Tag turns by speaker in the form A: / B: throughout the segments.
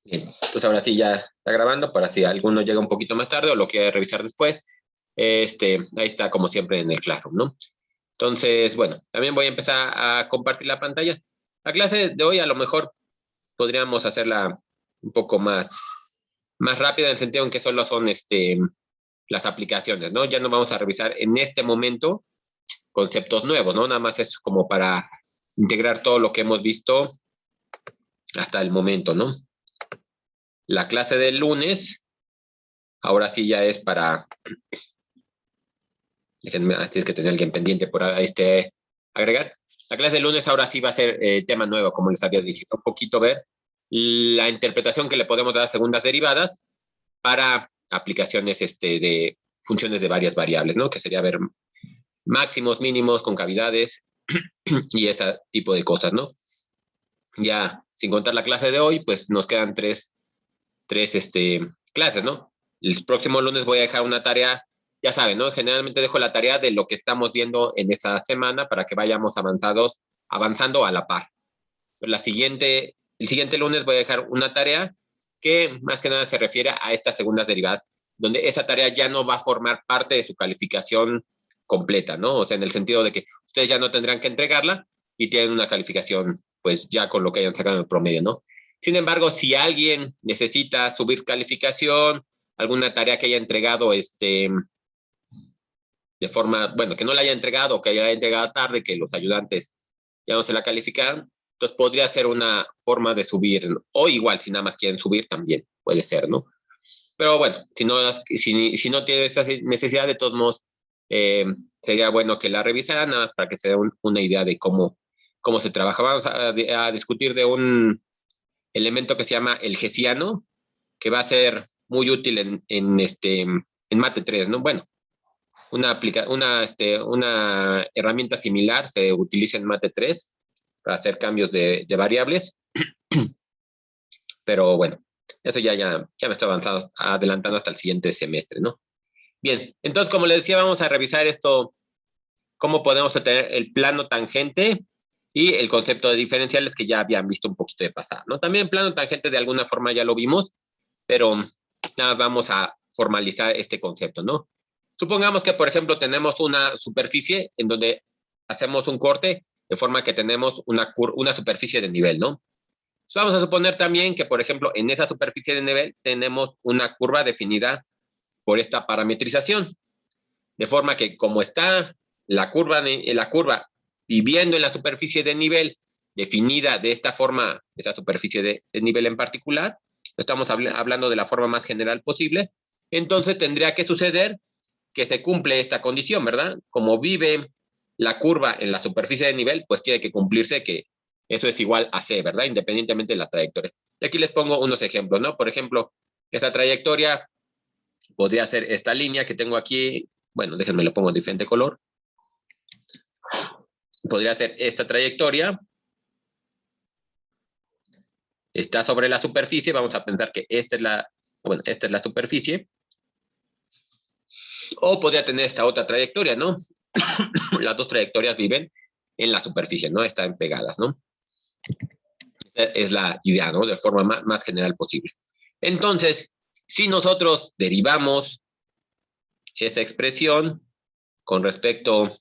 A: Bien, pues ahora sí ya está grabando para si alguno llega un poquito más tarde o lo quiere revisar después. Ahí está como siempre en el Classroom, ¿no? Entonces, bueno, también voy a empezar a compartir la pantalla. La clase de hoy a lo mejor podríamos hacerla un poco más rápida en el sentido en que solo son las aplicaciones, ¿no? Ya no vamos a revisar en este momento conceptos nuevos, ¿no? Nada más es como para integrar todo lo que hemos visto hasta el momento, ¿no? La clase del lunes, ahora sí ya es para, déjenme, tienes que tener alguien pendiente por agregar. La clase del lunes ahora sí va a ser el tema nuevo, como les había dicho, un poquito ver la interpretación que le podemos dar a segundas derivadas para aplicaciones de funciones de varias variables, ¿no? Que sería ver máximos, mínimos, concavidades y ese tipo de cosas, ¿no? Ya, sin contar la clase de hoy, pues nos quedan tres clases, ¿no? El próximo lunes voy a dejar una tarea, ya saben, ¿no? Generalmente dejo la tarea de lo que estamos viendo en esa semana para que vayamos avanzando a la par. Pero el siguiente lunes voy a dejar una tarea que más que nada se refiere a estas segundas derivadas, donde esa tarea ya no va a formar parte de su calificación completa, ¿no? O sea, en el sentido de que ustedes ya no tendrán que entregarla y tienen una calificación, pues ya con lo que hayan sacado en el promedio, ¿no? Sin embargo, si alguien necesita subir calificación, alguna tarea que haya entregado de forma, bueno, que no la haya entregado o que haya entregado tarde, que los ayudantes ya no se la calificaron, entonces podría ser una forma de subir, ¿no? O igual, si nada más quieren subir, también puede ser, ¿no? Pero bueno, si no tiene esa necesidad, de todos modos, eh, sería bueno que la revisaran, nada más para que se dé una idea de cómo se trabaja. Vamos a discutir de un elemento que se llama el hessiano, que va a ser muy útil en Mate 3, ¿no? Bueno, una herramienta similar se utiliza en Mate 3 para hacer cambios de variables, pero bueno, eso ya me estoy adelantando hasta el siguiente semestre, ¿no? Bien, entonces, como les decía, vamos a revisar esto, cómo podemos obtener el plano tangente y el concepto de diferenciales que ya habían visto un poquito de pasar, ¿no? También el plano tangente de alguna forma ya lo vimos, pero nada, vamos a formalizar este concepto, ¿no? Supongamos que, por ejemplo, tenemos una superficie en donde hacemos un corte de forma que tenemos una superficie de nivel, ¿no? Entonces vamos a suponer también que, por ejemplo, en esa superficie de nivel tenemos una curva definida por esta parametrización, de forma que como está la curva viviendo en la superficie de nivel definida de esta forma, esa superficie de nivel en particular, estamos hablando de la forma más general posible, entonces tendría que suceder que se cumple esta condición, ¿verdad? Como vive la curva en la superficie de nivel, pues tiene que cumplirse que eso es igual a C, ¿verdad? Independientemente de la trayectoria. Y aquí les pongo unos ejemplos, ¿no? Por ejemplo, esa trayectoria podría ser esta línea que tengo aquí, bueno, déjenme lo pongo en diferente color. Podría ser esta trayectoria, está sobre la superficie, vamos a pensar que esta es la superficie, o podría tener esta otra trayectoria, ¿no? Las dos trayectorias viven en la superficie, ¿no? Están pegadas, ¿no? Esa es la idea, ¿no? De forma más general posible. Entonces, si nosotros derivamos esa expresión con respecto,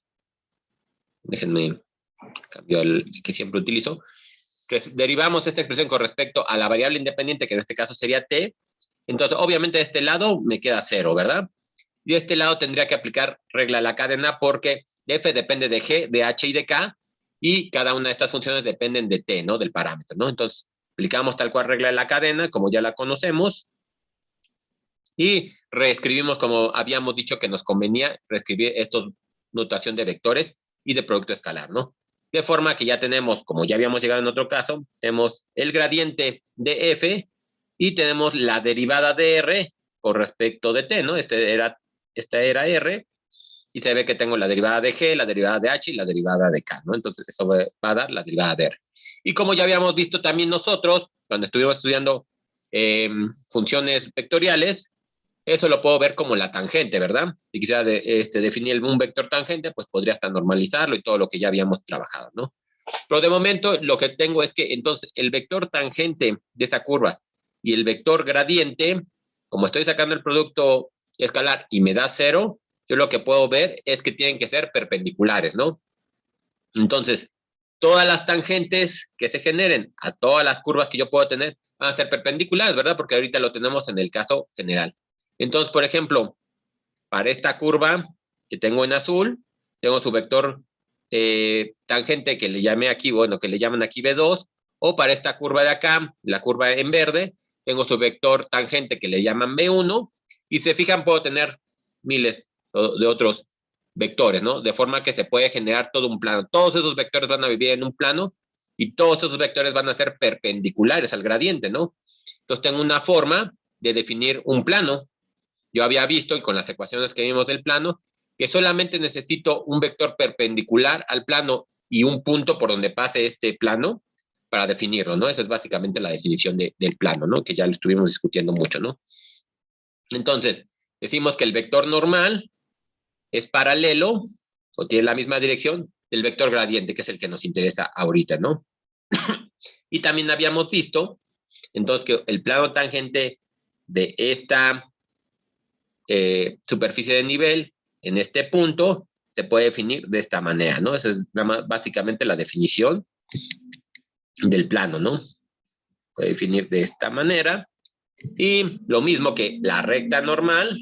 A: déjenme cambiar el que siempre utilizo, que derivamos esta expresión con respecto a la variable independiente, que en este caso sería t, entonces obviamente de este lado me queda 0, ¿verdad? Y de este lado tendría que aplicar regla de la cadena porque f depende de g, de h y de k, y cada una de estas funciones dependen de t, ¿no? Del parámetro, ¿no? Entonces, aplicamos tal cual regla de la cadena, como ya la conocemos, y reescribimos como habíamos dicho que nos convenía reescribir esta notación de vectores y de producto escalar, ¿no? De forma que ya tenemos, como ya habíamos llegado en otro caso, tenemos el gradiente de f y tenemos la derivada de r con respecto de t, ¿no? Esta era r, y se ve que tengo la derivada de g, la derivada de h y la derivada de k, ¿no? Entonces eso va a dar la derivada de r. Y como ya habíamos visto también nosotros, cuando estuvimos estudiando funciones vectoriales, eso lo puedo ver como la tangente, ¿verdad? Si quisiera definir un vector tangente, pues podría hasta normalizarlo y todo lo que ya habíamos trabajado, ¿no? Pero de momento lo que tengo es que entonces el vector tangente de esta curva y el vector gradiente, como estoy sacando el producto escalar y me da 0, yo lo que puedo ver es que tienen que ser perpendiculares, ¿no? Entonces, todas las tangentes que se generen a todas las curvas que yo puedo tener van a ser perpendiculares, ¿verdad? Porque ahorita lo tenemos en el caso general. Entonces, por ejemplo, para esta curva que tengo en azul, tengo su vector tangente que le llamé aquí, bueno, que le llaman aquí B2, o para esta curva de acá, la curva en verde, tengo su vector tangente que le llaman B1, y se fijan, puedo tener miles de otros vectores, ¿no? De forma que se puede generar todo un plano. Todos esos vectores van a vivir en un plano y todos esos vectores van a ser perpendiculares al gradiente, ¿no? Entonces tengo una forma de definir un plano. Yo había visto, y con las ecuaciones que vimos del plano, que solamente necesito un vector perpendicular al plano y un punto por donde pase este plano para definirlo, ¿no? Esa es básicamente la definición del plano, ¿no? Que ya lo estuvimos discutiendo mucho, ¿no? Entonces, decimos que el vector normal es paralelo o tiene la misma dirección del vector gradiente, que es el que nos interesa ahorita, ¿no? Y también habíamos visto, entonces, que el plano tangente de esta superficie de nivel en este punto se puede definir de esta manera, ¿no? Esa es básicamente la definición del plano, ¿no? Puede definir de esta manera. Y lo mismo que la recta normal,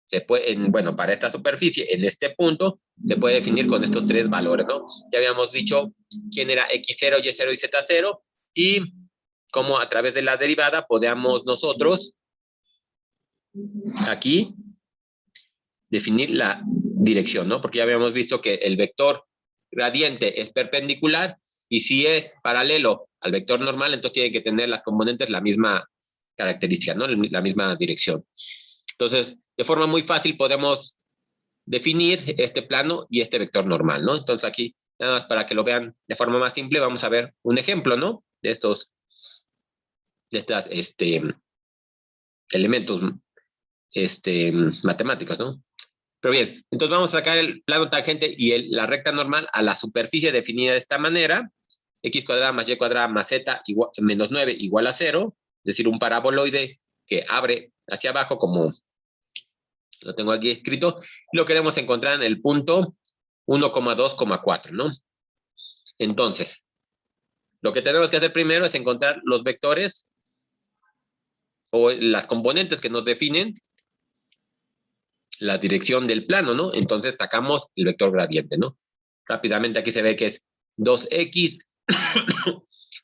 A: se puede, bueno, para esta superficie, en este punto, se puede definir con estos tres valores, ¿no? Ya habíamos dicho quién era x0, y0 y z0, y cómo a través de la derivada podíamos nosotros aquí definir la dirección, ¿no? Porque ya habíamos visto que el vector gradiente es perpendicular y si es paralelo al vector normal, entonces tiene que tener las componentes la misma característica, ¿no? La misma dirección. Entonces, de forma muy fácil podemos definir este plano y este vector normal, ¿no? Entonces aquí, nada más para que lo vean de forma más simple, vamos a ver un ejemplo, ¿no? De estos elementos matemáticos, ¿no? Pero bien, entonces vamos a sacar el plano tangente y la recta normal a la superficie definida de esta manera, x cuadrada más y cuadrada más z menos 9 igual a 0, es decir, un paraboloide que abre hacia abajo como lo tengo aquí escrito, y lo queremos encontrar en el punto 1,2,4, ¿no? Entonces, lo que tenemos que hacer primero es encontrar los vectores o las componentes que nos definen la dirección del plano, ¿no? Entonces sacamos el vector gradiente, ¿no? Rápidamente aquí se ve que es 2x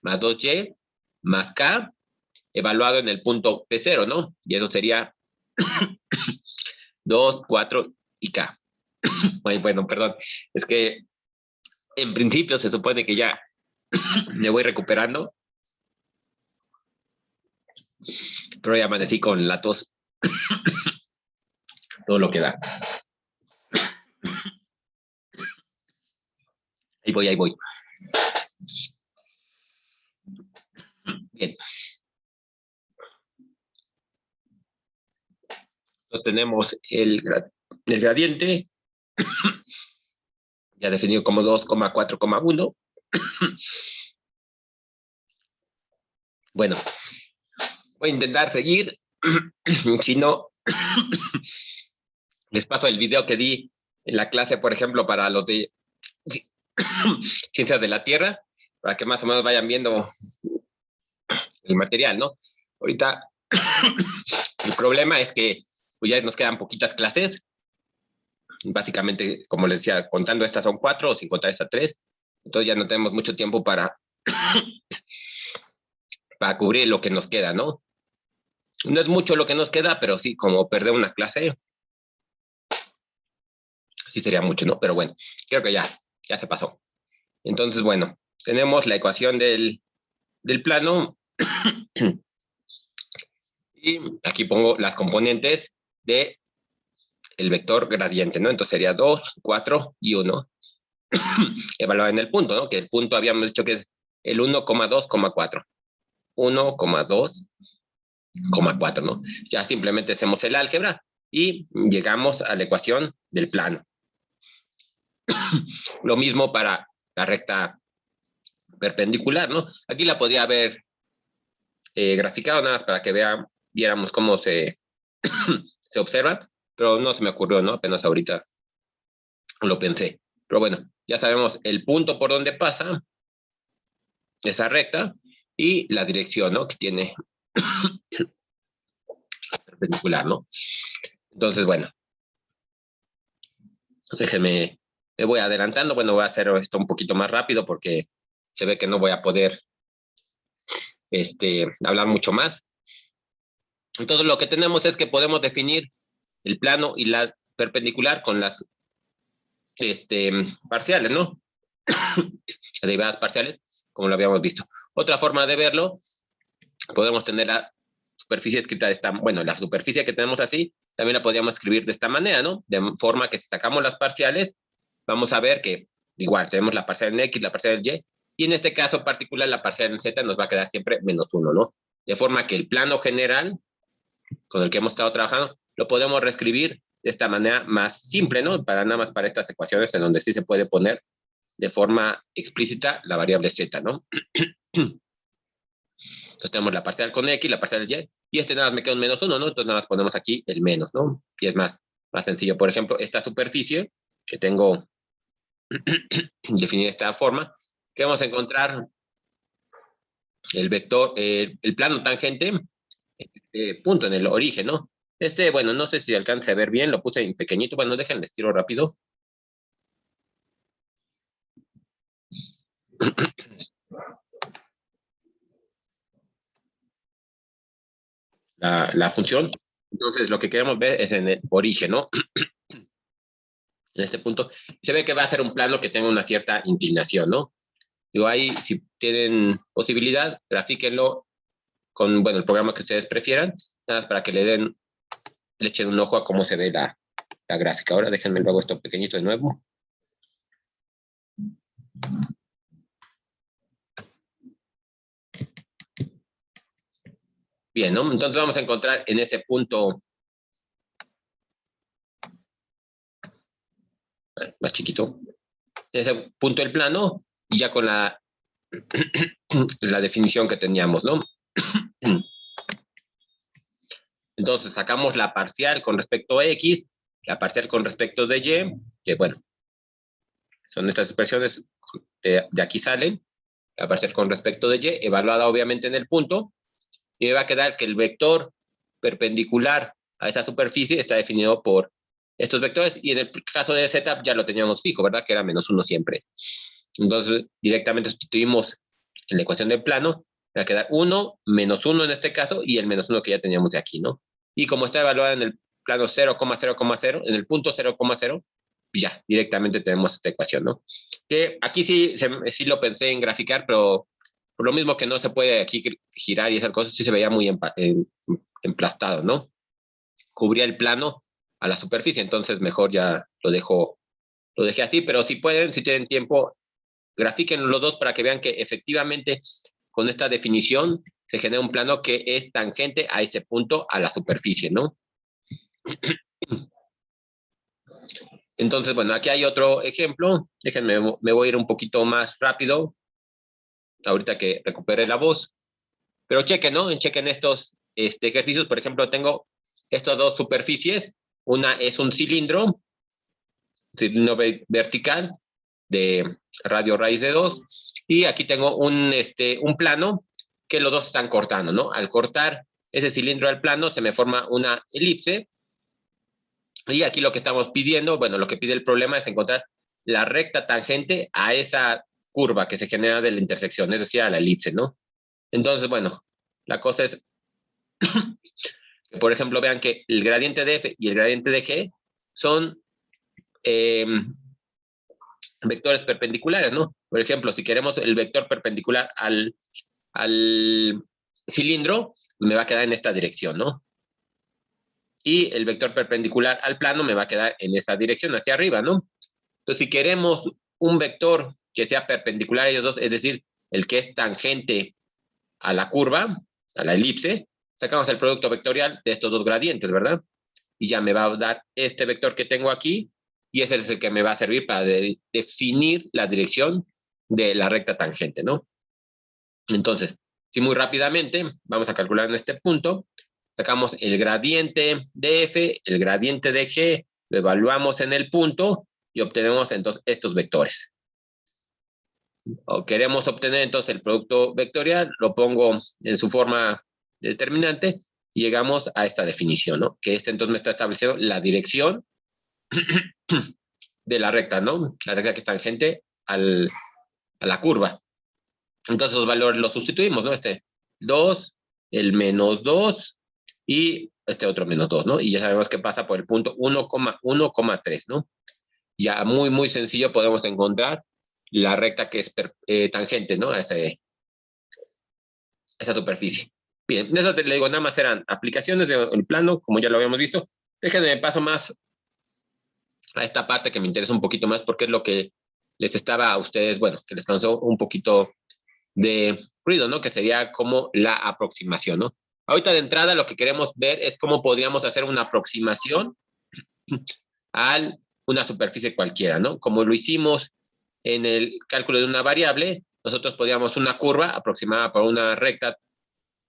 A: más 2y más k evaluado en el punto P0, ¿no? Y eso sería 2, 4 y k. Bueno, perdón, es que en principio se supone que ya me voy recuperando, pero ya amanecí con la tos, todo lo que da. Ahí voy, ahí voy. Bien. Entonces tenemos el gradiente, ya definido como 2,4,1. Bueno, voy a intentar seguir. Si no, les paso el video que di en la clase, por ejemplo, para los de ciencias de la Tierra, para que más o menos vayan viendo el material, ¿no? Ahorita el problema es que pues ya nos quedan poquitas clases. Básicamente, como les decía, contando estas son 4 o sin contar estas 3. Entonces ya no tenemos mucho tiempo para cubrir lo que nos queda, ¿no? No es mucho lo que nos queda, pero sí, como perder una clase, sí sería mucho, ¿no? Pero bueno, creo que ya se pasó. Entonces, bueno, tenemos la ecuación del plano y aquí pongo las componentes de el vector gradiente, ¿no? Entonces sería 2, 4 y 1 evaluado en el punto, ¿no? Que el punto habíamos dicho que es el 1,2,4. 1,2,4, ¿no? Ya simplemente hacemos el álgebra y llegamos a la ecuación del plano. Lo mismo para la recta perpendicular, ¿no? Aquí la podría haber graficado, nada más para que viéramos cómo se, se observa, pero no se me ocurrió, ¿no? Apenas ahorita lo pensé. Pero bueno, ya sabemos el punto por donde pasa esa recta y la dirección, ¿no? Que tiene perpendicular, ¿no? Entonces, bueno, déjenme, me voy adelantando. Bueno, voy a hacer esto un poquito más rápido porque se ve que no voy a poder hablar mucho más. Entonces, lo que tenemos es que podemos definir el plano y la perpendicular con las parciales, ¿no? Las derivadas parciales, como lo habíamos visto. Otra forma de verlo, podemos tener la superficie escrita de esta, bueno, la superficie que tenemos así, también la podríamos escribir de esta manera, ¿no? De forma que si sacamos las parciales, vamos a ver que igual tenemos la parcial en X, la parcial en Y, y en este caso particular la parcial en Z nos va a quedar siempre -1, ¿no? De forma que el plano general con el que hemos estado trabajando, lo podemos reescribir de esta manera más simple, ¿no? Para nada más para estas ecuaciones en donde sí se puede poner de forma explícita la variable Z, ¿no? Entonces tenemos la parcial con X, la parcial Y, y nada más me queda un -1, ¿no? Entonces nada más ponemos aquí el menos, ¿no? Y es más sencillo. Por ejemplo, esta superficie que tengo definida de esta forma, que vamos a encontrar el vector, el plano tangente, punto en el origen, ¿no? Bueno, no sé si alcance a ver bien, lo puse en pequeñito. Bueno, déjenme estiro rápido. La función. Entonces, lo que queremos ver es en el origen, ¿no? En este punto. Se ve que va a ser un plano que tenga una cierta inclinación, ¿no? Digo, ahí, si tienen posibilidad, grafíquenlo con, bueno, el programa que ustedes prefieran, nada más para que le echen un ojo a cómo se ve la gráfica. Ahora déjenme luego esto pequeñito de nuevo. Bien, ¿no? Entonces vamos a encontrar en ese punto más chiquito, en ese punto del plano, y ya con la definición que teníamos, ¿no? Entonces sacamos la parcial con respecto a X, la parcial con respecto de Y, que bueno, son estas expresiones de aquí salen, la parcial con respecto de Y, evaluada obviamente en el punto, y me va a quedar que el vector perpendicular a esa superficie está definido por estos vectores, y en el caso de Z ya lo teníamos fijo, ¿verdad? Que era -1 siempre. Entonces, directamente sustituimos en la ecuación del plano, va a quedar 1, -1 en este caso, y el -1 que ya teníamos de aquí, ¿no? Y como está evaluada en el plano 0,0,0, en el punto 0,0, ya, directamente tenemos esta ecuación, ¿no? Que aquí sí lo pensé en graficar, pero por lo mismo que no se puede aquí girar y esas cosas, sí se veía muy emplastado, ¿no? Cubría el plano a la superficie, entonces mejor ya lo dejé así, pero si pueden, si tienen tiempo, grafiquen los dos para que vean que efectivamente con esta definición se genera un plano que es tangente a ese punto, a la superficie, ¿no? Entonces, bueno, aquí hay otro ejemplo. Déjenme, me voy a ir un poquito más rápido, ahorita que recupere la voz. Pero chequen, ¿no? Chequen estos ejercicios. Por ejemplo, tengo estas dos superficies. Una es un cilindro vertical de radio raíz de 2. Y aquí tengo un plano que los dos están cortando, ¿no? Al cortar ese cilindro al plano se me forma una elipse. Y aquí lo que estamos pidiendo, bueno, lo que pide el problema es encontrar la recta tangente a esa curva que se genera de la intersección, es decir, a la elipse, ¿no? Entonces, bueno, la cosa es, por ejemplo, vean que el gradiente de F y el gradiente de G son vectores perpendiculares, ¿no? Por ejemplo, si queremos el vector perpendicular al cilindro, me va a quedar en esta dirección, ¿no? Y el vector perpendicular al plano me va a quedar en esa dirección, hacia arriba, ¿no? Entonces, si queremos un vector que sea perpendicular a ellos dos, es decir, el que es tangente a la curva, a la elipse, sacamos el producto vectorial de estos dos gradientes, ¿verdad? Y ya me va a dar este vector que tengo aquí, y ese es el que me va a servir para definir la dirección de la recta tangente, ¿no? Entonces, Si muy rápidamente, vamos a calcular en este punto, sacamos el gradiente de f, el gradiente de g, lo evaluamos en el punto y obtenemos entonces estos vectores. O queremos obtener entonces el producto vectorial, lo pongo en su forma determinante y llegamos a esta definición, ¿no? Que entonces me está estableciendo la dirección de la recta, ¿no? La recta que es tangente a la curva. Entonces los valores los sustituimos, ¿no? Este 2, el menos 2 y este otro menos 2, ¿no? Y ya sabemos que pasa por el punto 1,1,3, ¿no? Ya muy sencillo podemos encontrar la recta que es tangente, ¿no? A esa superficie. Bien, eso le digo, nada más eran aplicaciones del plano, como ya lo habíamos visto. Déjenme paso más a esta parte que me interesa un poquito más porque es lo que les estaba a ustedes, bueno, que les causó un poquito de ruido, ¿no? Que sería como la aproximación, ¿no? Ahorita de entrada lo que queremos ver es cómo podríamos hacer una aproximación a una superficie cualquiera, ¿no? Como lo hicimos en el cálculo de una variable, nosotros podríamos una curva aproximada por una recta,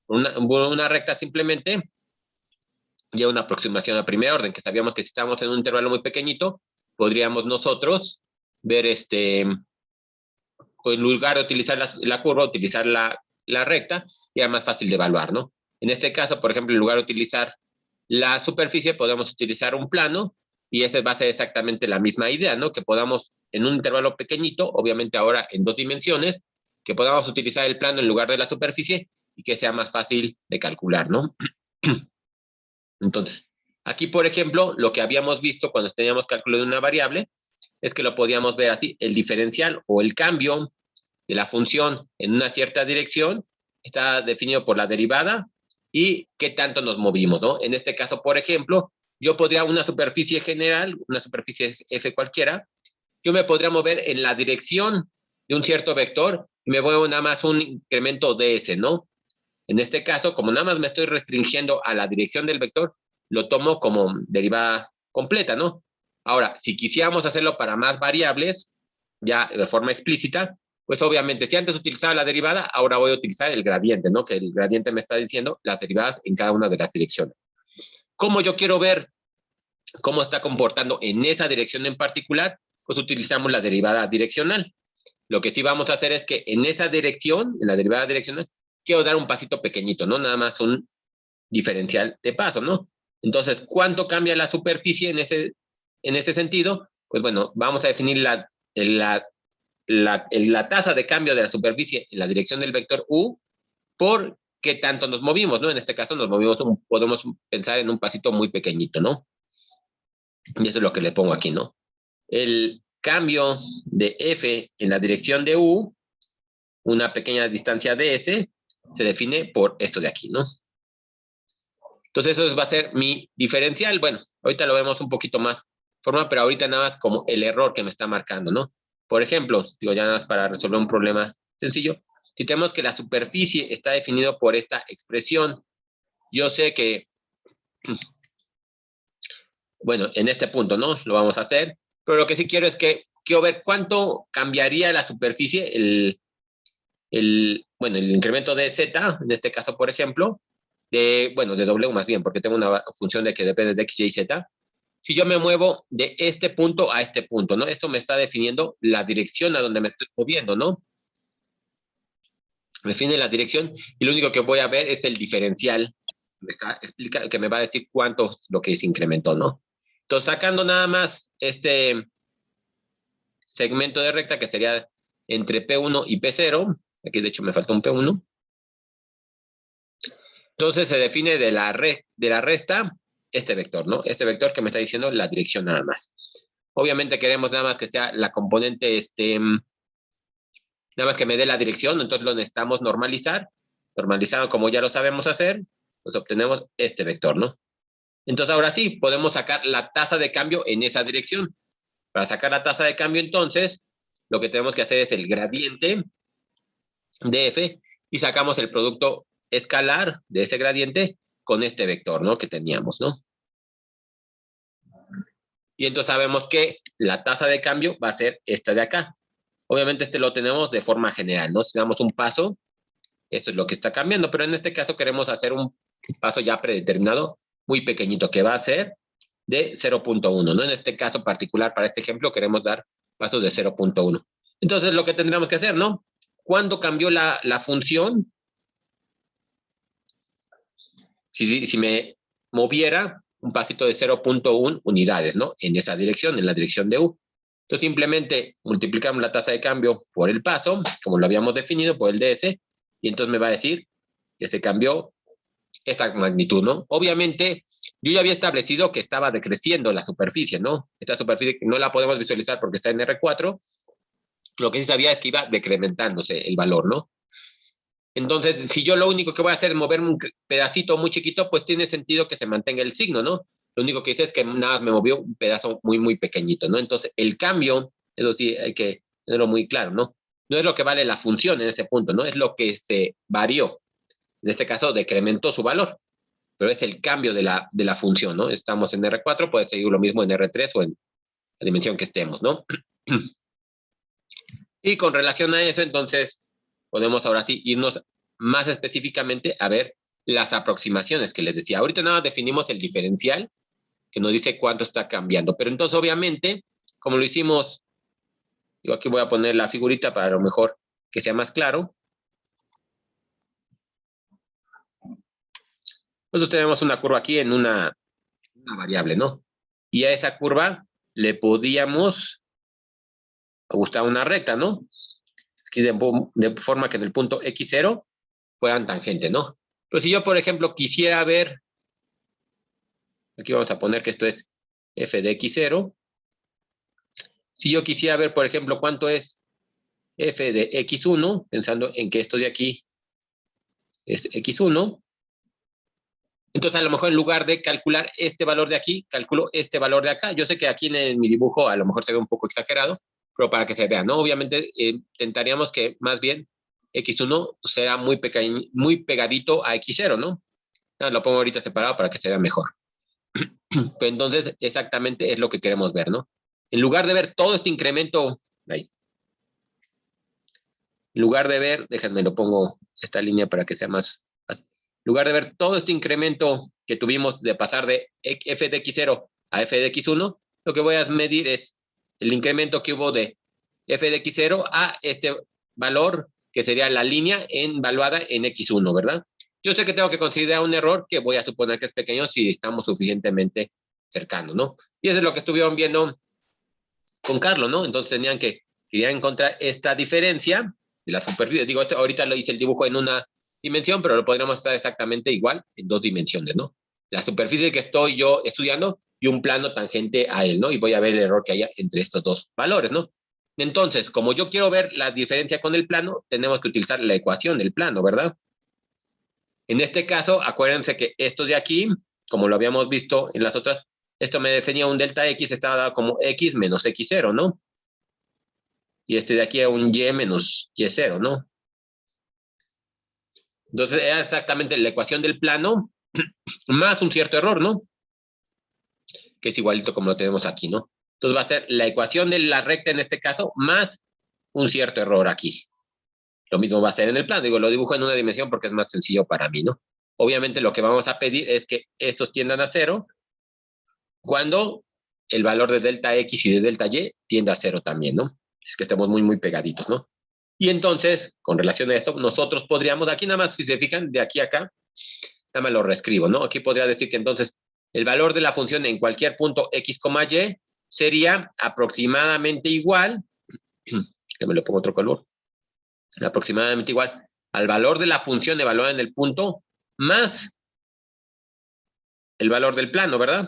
A: una recta simplemente, y una aproximación a primer orden, que sabíamos que si estamos en un intervalo muy pequeñito, podríamos nosotros ver en lugar de utilizar la curva, utilizar la recta, y era más fácil de evaluar, ¿no? En este caso, por ejemplo, en lugar de utilizar la superficie, podemos utilizar un plano, y esa va a ser exactamente la misma idea, ¿no? Que podamos, en un intervalo pequeñito, obviamente ahora en 2 dimensiones, que podamos utilizar el plano en lugar de la superficie, y que sea más fácil de calcular, ¿no? Entonces, aquí, por ejemplo, lo que habíamos visto cuando teníamos cálculo de una variable, es que lo podíamos ver así, el diferencial o el cambio de la función en una cierta dirección está definido por la derivada y qué tanto nos movimos, ¿no? En este caso, por ejemplo, yo podría una superficie general, una superficie f cualquiera, yo me podría mover en la dirección de un cierto vector y me muevo nada más un incremento ds, ¿no? En este caso, como nada más me estoy restringiendo a la dirección del vector, lo tomo como derivada completa, ¿no? Ahora, si quisiéramos hacerlo para más variables, ya de forma explícita, pues obviamente, si antes utilizaba la derivada, ahora voy a utilizar el gradiente, ¿no? Que el gradiente me está diciendo las derivadas en cada una de las direcciones. Como yo quiero ver cómo está comportando en esa dirección en particular, pues utilizamos la derivada direccional. Lo que sí vamos a hacer es que en esa dirección, en la derivada direccional, quiero dar un pasito pequeñito, ¿no? Nada más un diferencial de paso, ¿no? Entonces, ¿cuánto cambia la superficie en ese sentido? Pues bueno, vamos a definir la tasa de cambio de la superficie en la dirección del vector u por qué tanto nos movimos, ¿no? En este caso nos movimos, podemos pensar en un pasito muy pequeñito, ¿no? Y eso es lo que le pongo aquí, ¿no? El cambio de f en la dirección de u, una pequeña distancia de s, se define por esto de aquí, ¿no? Entonces eso va a ser mi diferencial. Bueno, ahorita lo vemos un poquito más forma, pero ahorita nada más como el error que me está marcando, ¿no? Por ejemplo, digo ya nada más para resolver un problema sencillo, si tenemos que la superficie está definido por esta expresión, yo sé que, bueno, en este punto, ¿no? Lo vamos a hacer, pero lo que sí quiero es que quiero ver cuánto cambiaría la superficie, bueno, el incremento de z, en este caso, por ejemplo, de W más bien, porque tengo una función de que depende de x, y z. Si yo me muevo de este punto a este punto, ¿no? Esto me está definiendo la dirección a donde me estoy moviendo, ¿no? Me define la dirección y lo único que voy a ver es el diferencial que me va a decir cuánto es lo que se incrementó, ¿no? Entonces, sacando nada más este segmento de recta que sería entre P1 y P0, aquí de hecho me falta un P1, entonces se define de la resta este vector, ¿no? Este vector que me está diciendo la dirección nada más. Obviamente queremos nada más que sea la componente, nada más que me dé la dirección, entonces lo necesitamos normalizar. Normalizado, como ya lo sabemos hacer, pues obtenemos este vector, ¿no? Entonces ahora sí, podemos sacar la tasa de cambio en esa dirección. Para sacar la tasa de cambio, entonces, lo que tenemos que hacer es el gradiente de f y sacamos el producto escalar de ese gradiente con este vector, ¿no? Que teníamos, ¿no? Y entonces sabemos que la tasa de cambio va a ser esta de acá. Obviamente este lo tenemos de forma general, ¿no? Si damos un paso, Esto es lo que está cambiando, pero en este caso queremos hacer un paso ya predeterminado, muy pequeñito, que va a ser de 0.1, ¿no? En este caso particular, para este ejemplo, queremos dar pasos de 0.1. Entonces, lo que tendríamos que hacer, ¿no? ¿Cuándo cambió la función? Si me moviera un pasito de 0.1 unidades, ¿no? En esa dirección, en la dirección de U. Entonces, simplemente multiplicamos la tasa de cambio por el paso, como lo habíamos definido, por el DS, y entonces me va a decir que se cambió esta magnitud, ¿no? Obviamente, yo ya había establecido que estaba decreciendo la superficie, ¿no? Esta superficie no la podemos visualizar porque está en R4. Lo que sí sabía es que iba decrementándose el valor, ¿no? Entonces, si yo lo único que voy a hacer es moverme un pedacito muy chiquito, pues tiene sentido que se mantenga el signo, ¿no? Lo único que hice es que nada más me movió un pedazo muy, muy pequeñito, ¿no? Entonces, el cambio, eso sí, hay que tenerlo muy claro, ¿no? No es lo que vale la función en ese punto, ¿no? Es lo que se varió. En este caso, decrementó su valor, pero es el cambio de la función, ¿no? Estamos en R4, puede seguir lo mismo en R3 o en la dimensión que estemos, ¿no? Y con relación a eso, entonces, podemos ahora sí irnos más específicamente a ver las aproximaciones que les decía. Ahorita nada definimos el diferencial, que nos dice cuánto está cambiando. Pero entonces, obviamente, como lo hicimos, yo aquí voy a poner la figurita para a lo mejor que sea más claro. Nosotros tenemos una curva aquí en una variable, ¿no? Y a esa curva le podíamos ajustar una recta, ¿no? Aquí de forma que en el punto X0 fueran tangente, ¿no? Pero si yo, por ejemplo, quisiera ver, aquí vamos a poner que esto es f de x0. Si yo quisiera ver, por ejemplo, cuánto es f de x1, pensando en que esto de aquí es x1, entonces a lo mejor en lugar de calcular este valor de aquí, calculo este valor de acá. Yo sé que aquí en mi dibujo a lo mejor se ve un poco exagerado, pero para que se vea, ¿no? Obviamente intentaríamos que más bien x1 sea muy pegadito a x0, ¿no? Lo pongo ahorita separado para que se vea mejor. Pero entonces, exactamente es lo que queremos ver, ¿no? En lugar de ver todo este incremento, ahí, en lugar de ver, déjenme lo pongo esta línea para que sea más fácil. En lugar de ver todo este incremento que tuvimos de pasar de f de x0 a f de x1, lo que voy a medir es el incremento que hubo de f de x0 a este valor que sería la línea evaluada en x1, ¿verdad? Yo sé que tengo que considerar un error que voy a suponer que es pequeño si estamos suficientemente cercanos, ¿no? Y eso es lo que estuvieron viendo con Carlos, ¿no? Entonces querían encontrar esta diferencia de la superficie. Digo, ahorita lo hice el dibujo en una dimensión, pero lo podríamos hacer exactamente igual en dos dimensiones, ¿no? La superficie que estoy yo estudiando y un plano tangente a él, ¿no? Y voy a ver el error que haya entre estos dos valores, ¿no? Entonces, como yo quiero ver la diferencia con el plano, tenemos que utilizar la ecuación del plano, ¿verdad? En este caso, acuérdense que esto de aquí, como lo habíamos visto en las otras, esto me definía un delta X, estaba dado como X menos X0, ¿no? Y este de aquí era un Y menos Y0, ¿no? Entonces era exactamente la ecuación del plano más un cierto error, ¿no? Que es igualito como lo tenemos aquí, ¿no? Entonces va a ser la ecuación de la recta en este caso más un cierto error aquí. Lo mismo va a ser en el plano. Digo, lo dibujo en una dimensión porque es más sencillo para mí, ¿no? Obviamente lo que vamos a pedir es que estos tiendan a 0 cuando el valor de delta X y de delta Y tiende a 0 también, ¿no? Es que estemos muy, muy pegaditos, ¿no? Y entonces, con relación a esto, nosotros podríamos, aquí nada más, si se fijan, de aquí a acá, nada más lo reescribo, ¿no? Aquí podría decir que entonces el valor de la función en cualquier punto X, Y sería aproximadamente igual, que me lo pongo otro color, aproximadamente igual al valor de la función evaluada en el punto más el valor del plano, ¿verdad?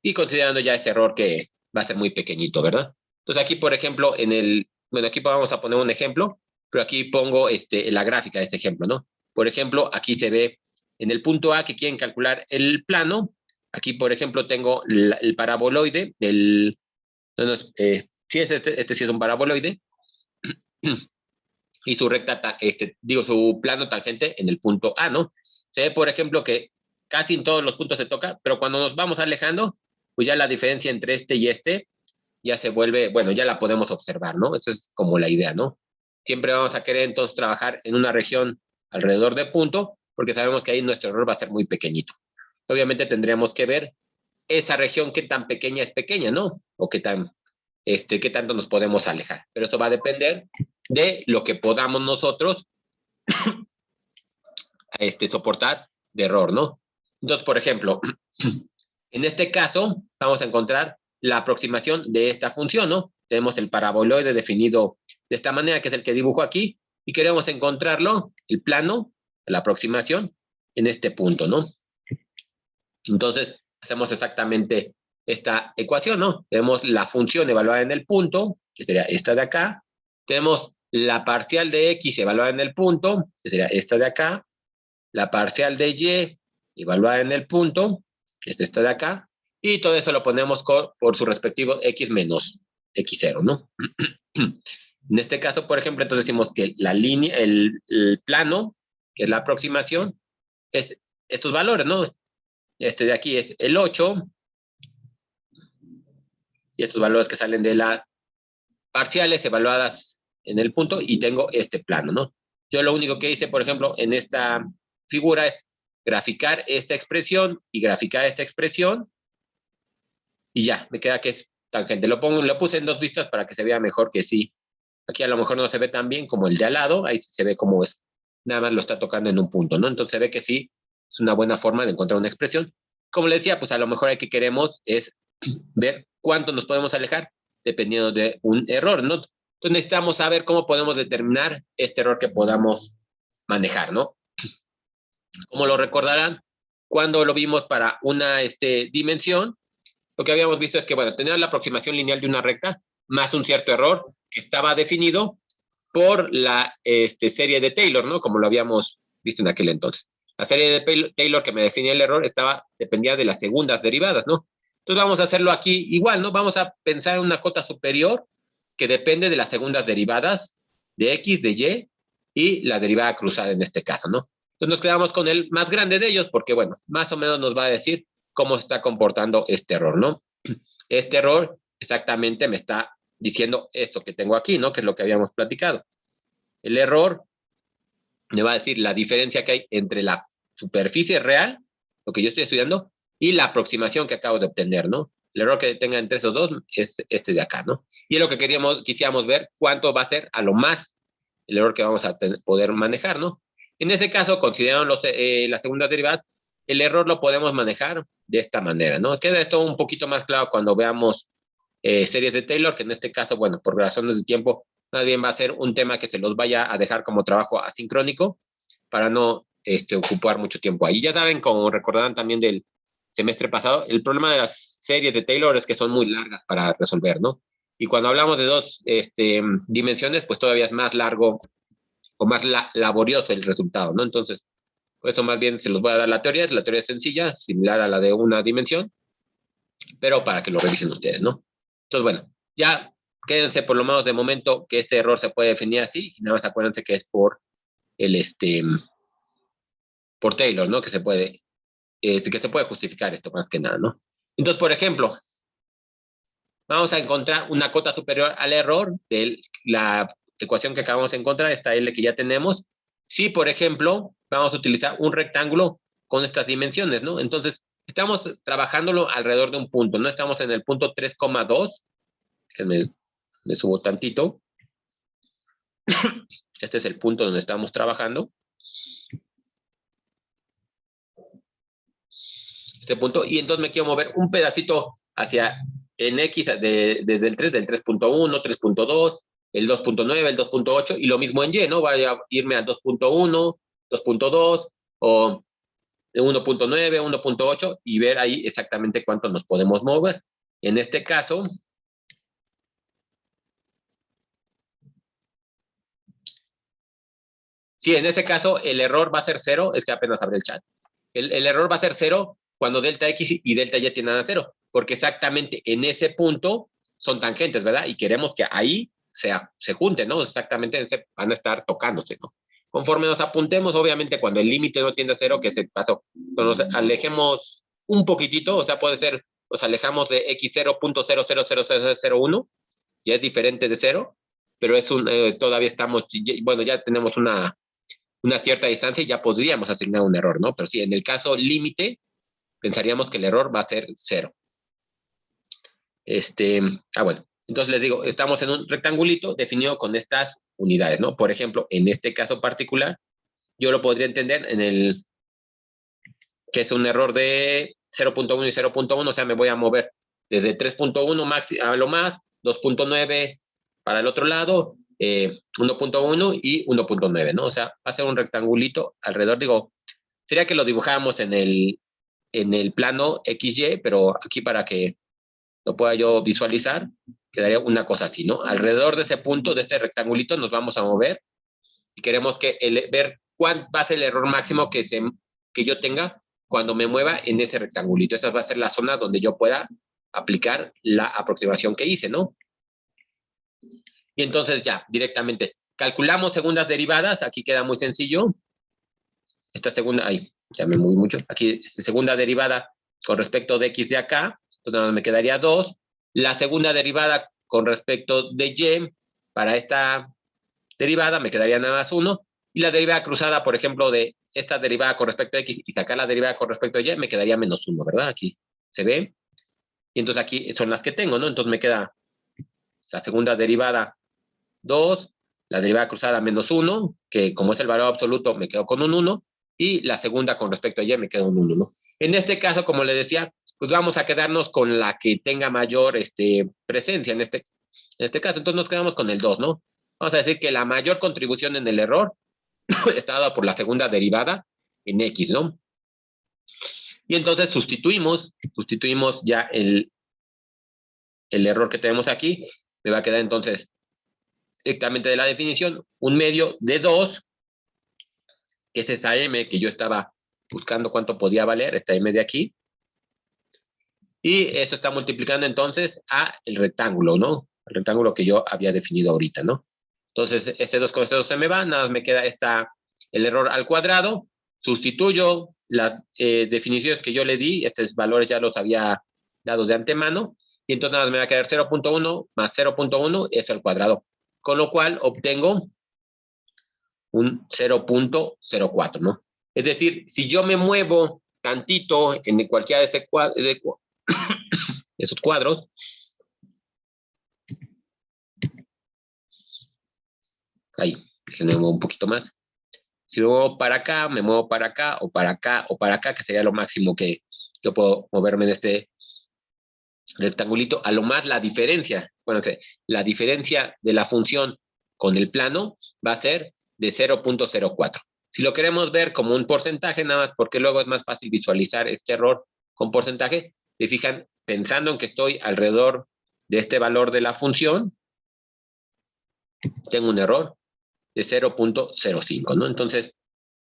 A: Y considerando ya ese error que va a ser muy pequeñito, ¿verdad? Entonces aquí, por ejemplo, bueno, aquí vamos a poner un ejemplo, pero aquí pongo la gráfica de este ejemplo, ¿no? Por ejemplo, aquí se ve en el punto A que quieren calcular el plano. Aquí, por ejemplo, tengo el paraboloide sí, este sí es un paraboloide. Y su recta, su plano tangente en el punto A, ¿no? Se ve, por ejemplo, que casi en todos los puntos se toca, pero cuando nos vamos alejando, pues ya la diferencia entre este y este ya se vuelve, bueno, ya la podemos observar, ¿no? Esa es como la idea, ¿no? Siempre vamos a querer entonces trabajar en una región alrededor de punto, porque sabemos que ahí nuestro error va a ser muy pequeñito. Obviamente tendríamos que ver esa región qué tan pequeña es pequeña, ¿no? O qué tanto nos podemos alejar. Pero eso va a depender de lo que podamos nosotros soportar de error, ¿no? Entonces, por ejemplo, en este caso, vamos a encontrar la aproximación de esta función, ¿no? Tenemos el paraboloide definido de esta manera, que es el que dibujo aquí, y queremos encontrarlo, el plano, la aproximación, en este punto, ¿no? Entonces, hacemos exactamente esta ecuación, ¿no? Tenemos la función evaluada en el punto, que sería esta de acá. Tenemos la parcial de x evaluada en el punto, que sería esta de acá. La parcial de y evaluada en el punto, que es esta de acá. Y todo eso lo ponemos por su respectivo x menos x0, ¿no? En este caso, por ejemplo, entonces decimos que la línea, el plano, que es la aproximación, es estos valores, ¿no? Este de aquí es el 8, y estos valores que salen de las parciales evaluadas en el punto, y tengo este plano, ¿no? Yo lo único que hice, por ejemplo, en esta figura es graficar esta expresión y graficar esta expresión, y ya, me queda que es tangente. Lo puse en dos vistas para que se vea mejor que sí. Aquí a lo mejor no se ve tan bien como el de al lado, ahí se ve como es, nada más lo está tocando en un punto, ¿no? Entonces se ve que sí, es una buena forma de encontrar una expresión. Como les decía, pues a lo mejor hay que queremos es ver cuánto nos podemos alejar dependiendo de un error, ¿no? Entonces necesitamos saber cómo podemos determinar este error que podamos manejar, ¿no? Como lo recordarán, cuando lo vimos para una dimensión, lo que habíamos visto es que, bueno, tener la aproximación lineal de una recta más un cierto error que estaba definido por la serie de Taylor, ¿no? Como lo habíamos visto en aquel entonces. La serie de Taylor que me definía el error dependía de las segundas derivadas, ¿no? Entonces vamos a hacerlo aquí igual, ¿no? Vamos a pensar en una cota superior que depende de las segundas derivadas de x, de y la derivada cruzada en este caso, ¿no? Entonces nos quedamos con el más grande de ellos porque, bueno, más o menos nos va a decir cómo se está comportando este error, ¿no? Este error exactamente me está diciendo esto que tengo aquí, ¿no? Que es lo que habíamos platicado. El error me va a decir la diferencia que hay entre la superficie real, lo que yo estoy estudiando, y la aproximación que acabo de obtener, ¿no? El error que tenga entre esos dos es este de acá, ¿no? Y es lo que quisiéramos ver cuánto va a ser a lo más el error que vamos a poder manejar, ¿no? En ese caso, considerando las segundas derivadas, el error lo podemos manejar de esta manera, ¿no? Queda esto un poquito más claro cuando veamos series de Taylor, que en este caso, bueno, por razones de tiempo, más bien va a ser un tema que se los vaya a dejar como trabajo asincrónico para no ocupar mucho tiempo ahí. Ya saben, como recordarán también del semestre pasado, el problema de las series de Taylor es que son muy largas para resolver, ¿no? Y cuando hablamos de dos dimensiones, pues todavía es más largo o más laborioso el resultado, ¿no? Entonces, por eso más bien se los voy a dar la teoría es sencilla, similar a la de una dimensión, pero para que lo revisen ustedes, ¿no? Entonces, bueno, ya quédense por lo menos de momento que este error se puede definir así, y nada más acuérdense que es por el por Taylor, ¿no? Que se puede justificar esto más que nada, ¿no? Entonces, por ejemplo, vamos a encontrar una cota superior al error de la ecuación que acabamos de encontrar, esta L que ya tenemos. Si, por ejemplo, vamos a utilizar un rectángulo con estas dimensiones, ¿no? Entonces, estamos trabajándolo alrededor de un punto, ¿no? Estamos en el punto 3,2, que me subo tantito. Este es el punto donde estamos trabajando. Este punto, y entonces me quiero mover un pedacito hacia en X desde el 3, del 3.1, 3.2, el 2.9, el 2.8, y lo mismo en Y, ¿no? Voy a irme al 2.1, 2.2, o 1.9, 1.8, y ver ahí exactamente cuánto nos podemos mover. En este caso, sí, en este caso el error va a ser 0, es que apenas abre el chat. El error va a ser 0 cuando delta X y delta Y tiendan a 0, porque exactamente en ese punto son tangentes, ¿verdad? Y queremos que ahí se junten, ¿no? Exactamente van a estar tocándose, ¿no? Conforme nos apuntemos, obviamente cuando el límite no tiende a 0, que se pasó, cuando nos alejemos un poquitito, o sea, puede ser, nos alejamos de X0.000001, ya es diferente de 0, pero todavía estamos, bueno, ya tenemos una una cierta distancia ya podríamos asignar un error, ¿no? Pero sí, en el caso límite, pensaríamos que el error va a ser 0. Bueno, entonces les digo, estamos en un rectangulito definido con estas unidades, ¿no? Por ejemplo, en este caso particular, yo lo podría entender en el que es un error de 0.1 y 0.1, o sea, me voy a mover desde 3.1 a lo más, 2.9 para el otro lado, 1.1 y 1.9, ¿no? O sea, va a ser un rectangulito alrededor, digo, sería que lo dibujáramos en el plano XY, pero aquí para que lo pueda yo visualizar, quedaría una cosa así, ¿no? Alrededor de ese punto, de este rectangulito, nos vamos a mover y queremos ver cuál va a ser el error máximo que yo tenga cuando me mueva en ese rectangulito. Esa va a ser la zona donde yo pueda aplicar la aproximación que hice, ¿no? Y entonces ya, directamente, calculamos segundas derivadas, aquí queda muy sencillo. Esta segunda, ay, ya me moví mucho. Aquí, segunda derivada con respecto de x de acá, entonces me quedaría 2. La segunda derivada con respecto de y, para esta derivada me quedaría nada más 1. Y la derivada cruzada, por ejemplo, de esta derivada con respecto a x y sacar la derivada con respecto a y, me quedaría menos 1, ¿verdad? Aquí se ve. Y entonces aquí son las que tengo, ¿no? Entonces me queda la segunda derivada 2, la derivada cruzada menos 1, que como es el valor absoluto me quedo con un 1, y la segunda con respecto a y me quedo un 1, ¿no? En este caso, como les decía, pues vamos a quedarnos con la que tenga mayor presencia en este caso. Entonces nos quedamos con el 2, ¿no? Vamos a decir que la mayor contribución en el error está dada por la segunda derivada en x, ¿no? Y entonces sustituimos ya el error que tenemos aquí. Me va a quedar entonces directamente de la definición, un medio de 2, que es esa m que yo estaba buscando cuánto podía valer, esta m de aquí. Y esto está multiplicando entonces a el rectángulo, ¿no? El rectángulo que yo había definido ahorita, ¿no? Entonces, este 2 con este 2 se me va, nada más me queda el error al cuadrado, sustituyo las definiciones que yo le di, estos valores ya los había dado de antemano, y entonces nada más me va a quedar 0.1 más 0.1, esto al cuadrado, con lo cual obtengo un 0.04, ¿no? Es decir, si yo me muevo tantito en cualquiera de esos cuadros, ahí, déjenme mover un poquito más. Si me muevo para acá, me muevo para acá, o para acá, o para acá, que sería lo máximo que yo puedo moverme en este rectangulito. A lo más la diferencia, bueno, la diferencia de la función con el plano va a ser de 0.04. Si lo queremos ver como un porcentaje, nada más porque luego es más fácil visualizar este error con porcentaje, se fijan, pensando en que estoy alrededor de este valor de la función, tengo un error de 0.05, ¿no? Entonces,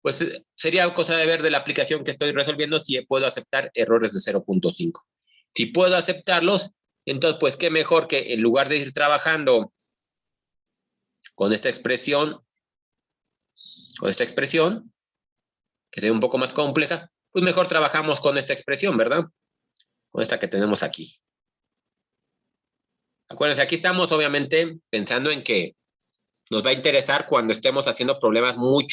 A: pues sería cosa de ver de la aplicación que estoy resolviendo si puedo aceptar errores de 0.5. Si puedo aceptarlos, entonces, pues qué mejor que en lugar de ir trabajando con esta expresión, que sea un poco más compleja, pues mejor trabajamos con esta expresión, ¿verdad? Con esta que tenemos aquí. Acuérdense, aquí estamos obviamente pensando en que nos va a interesar cuando estemos haciendo problemas muy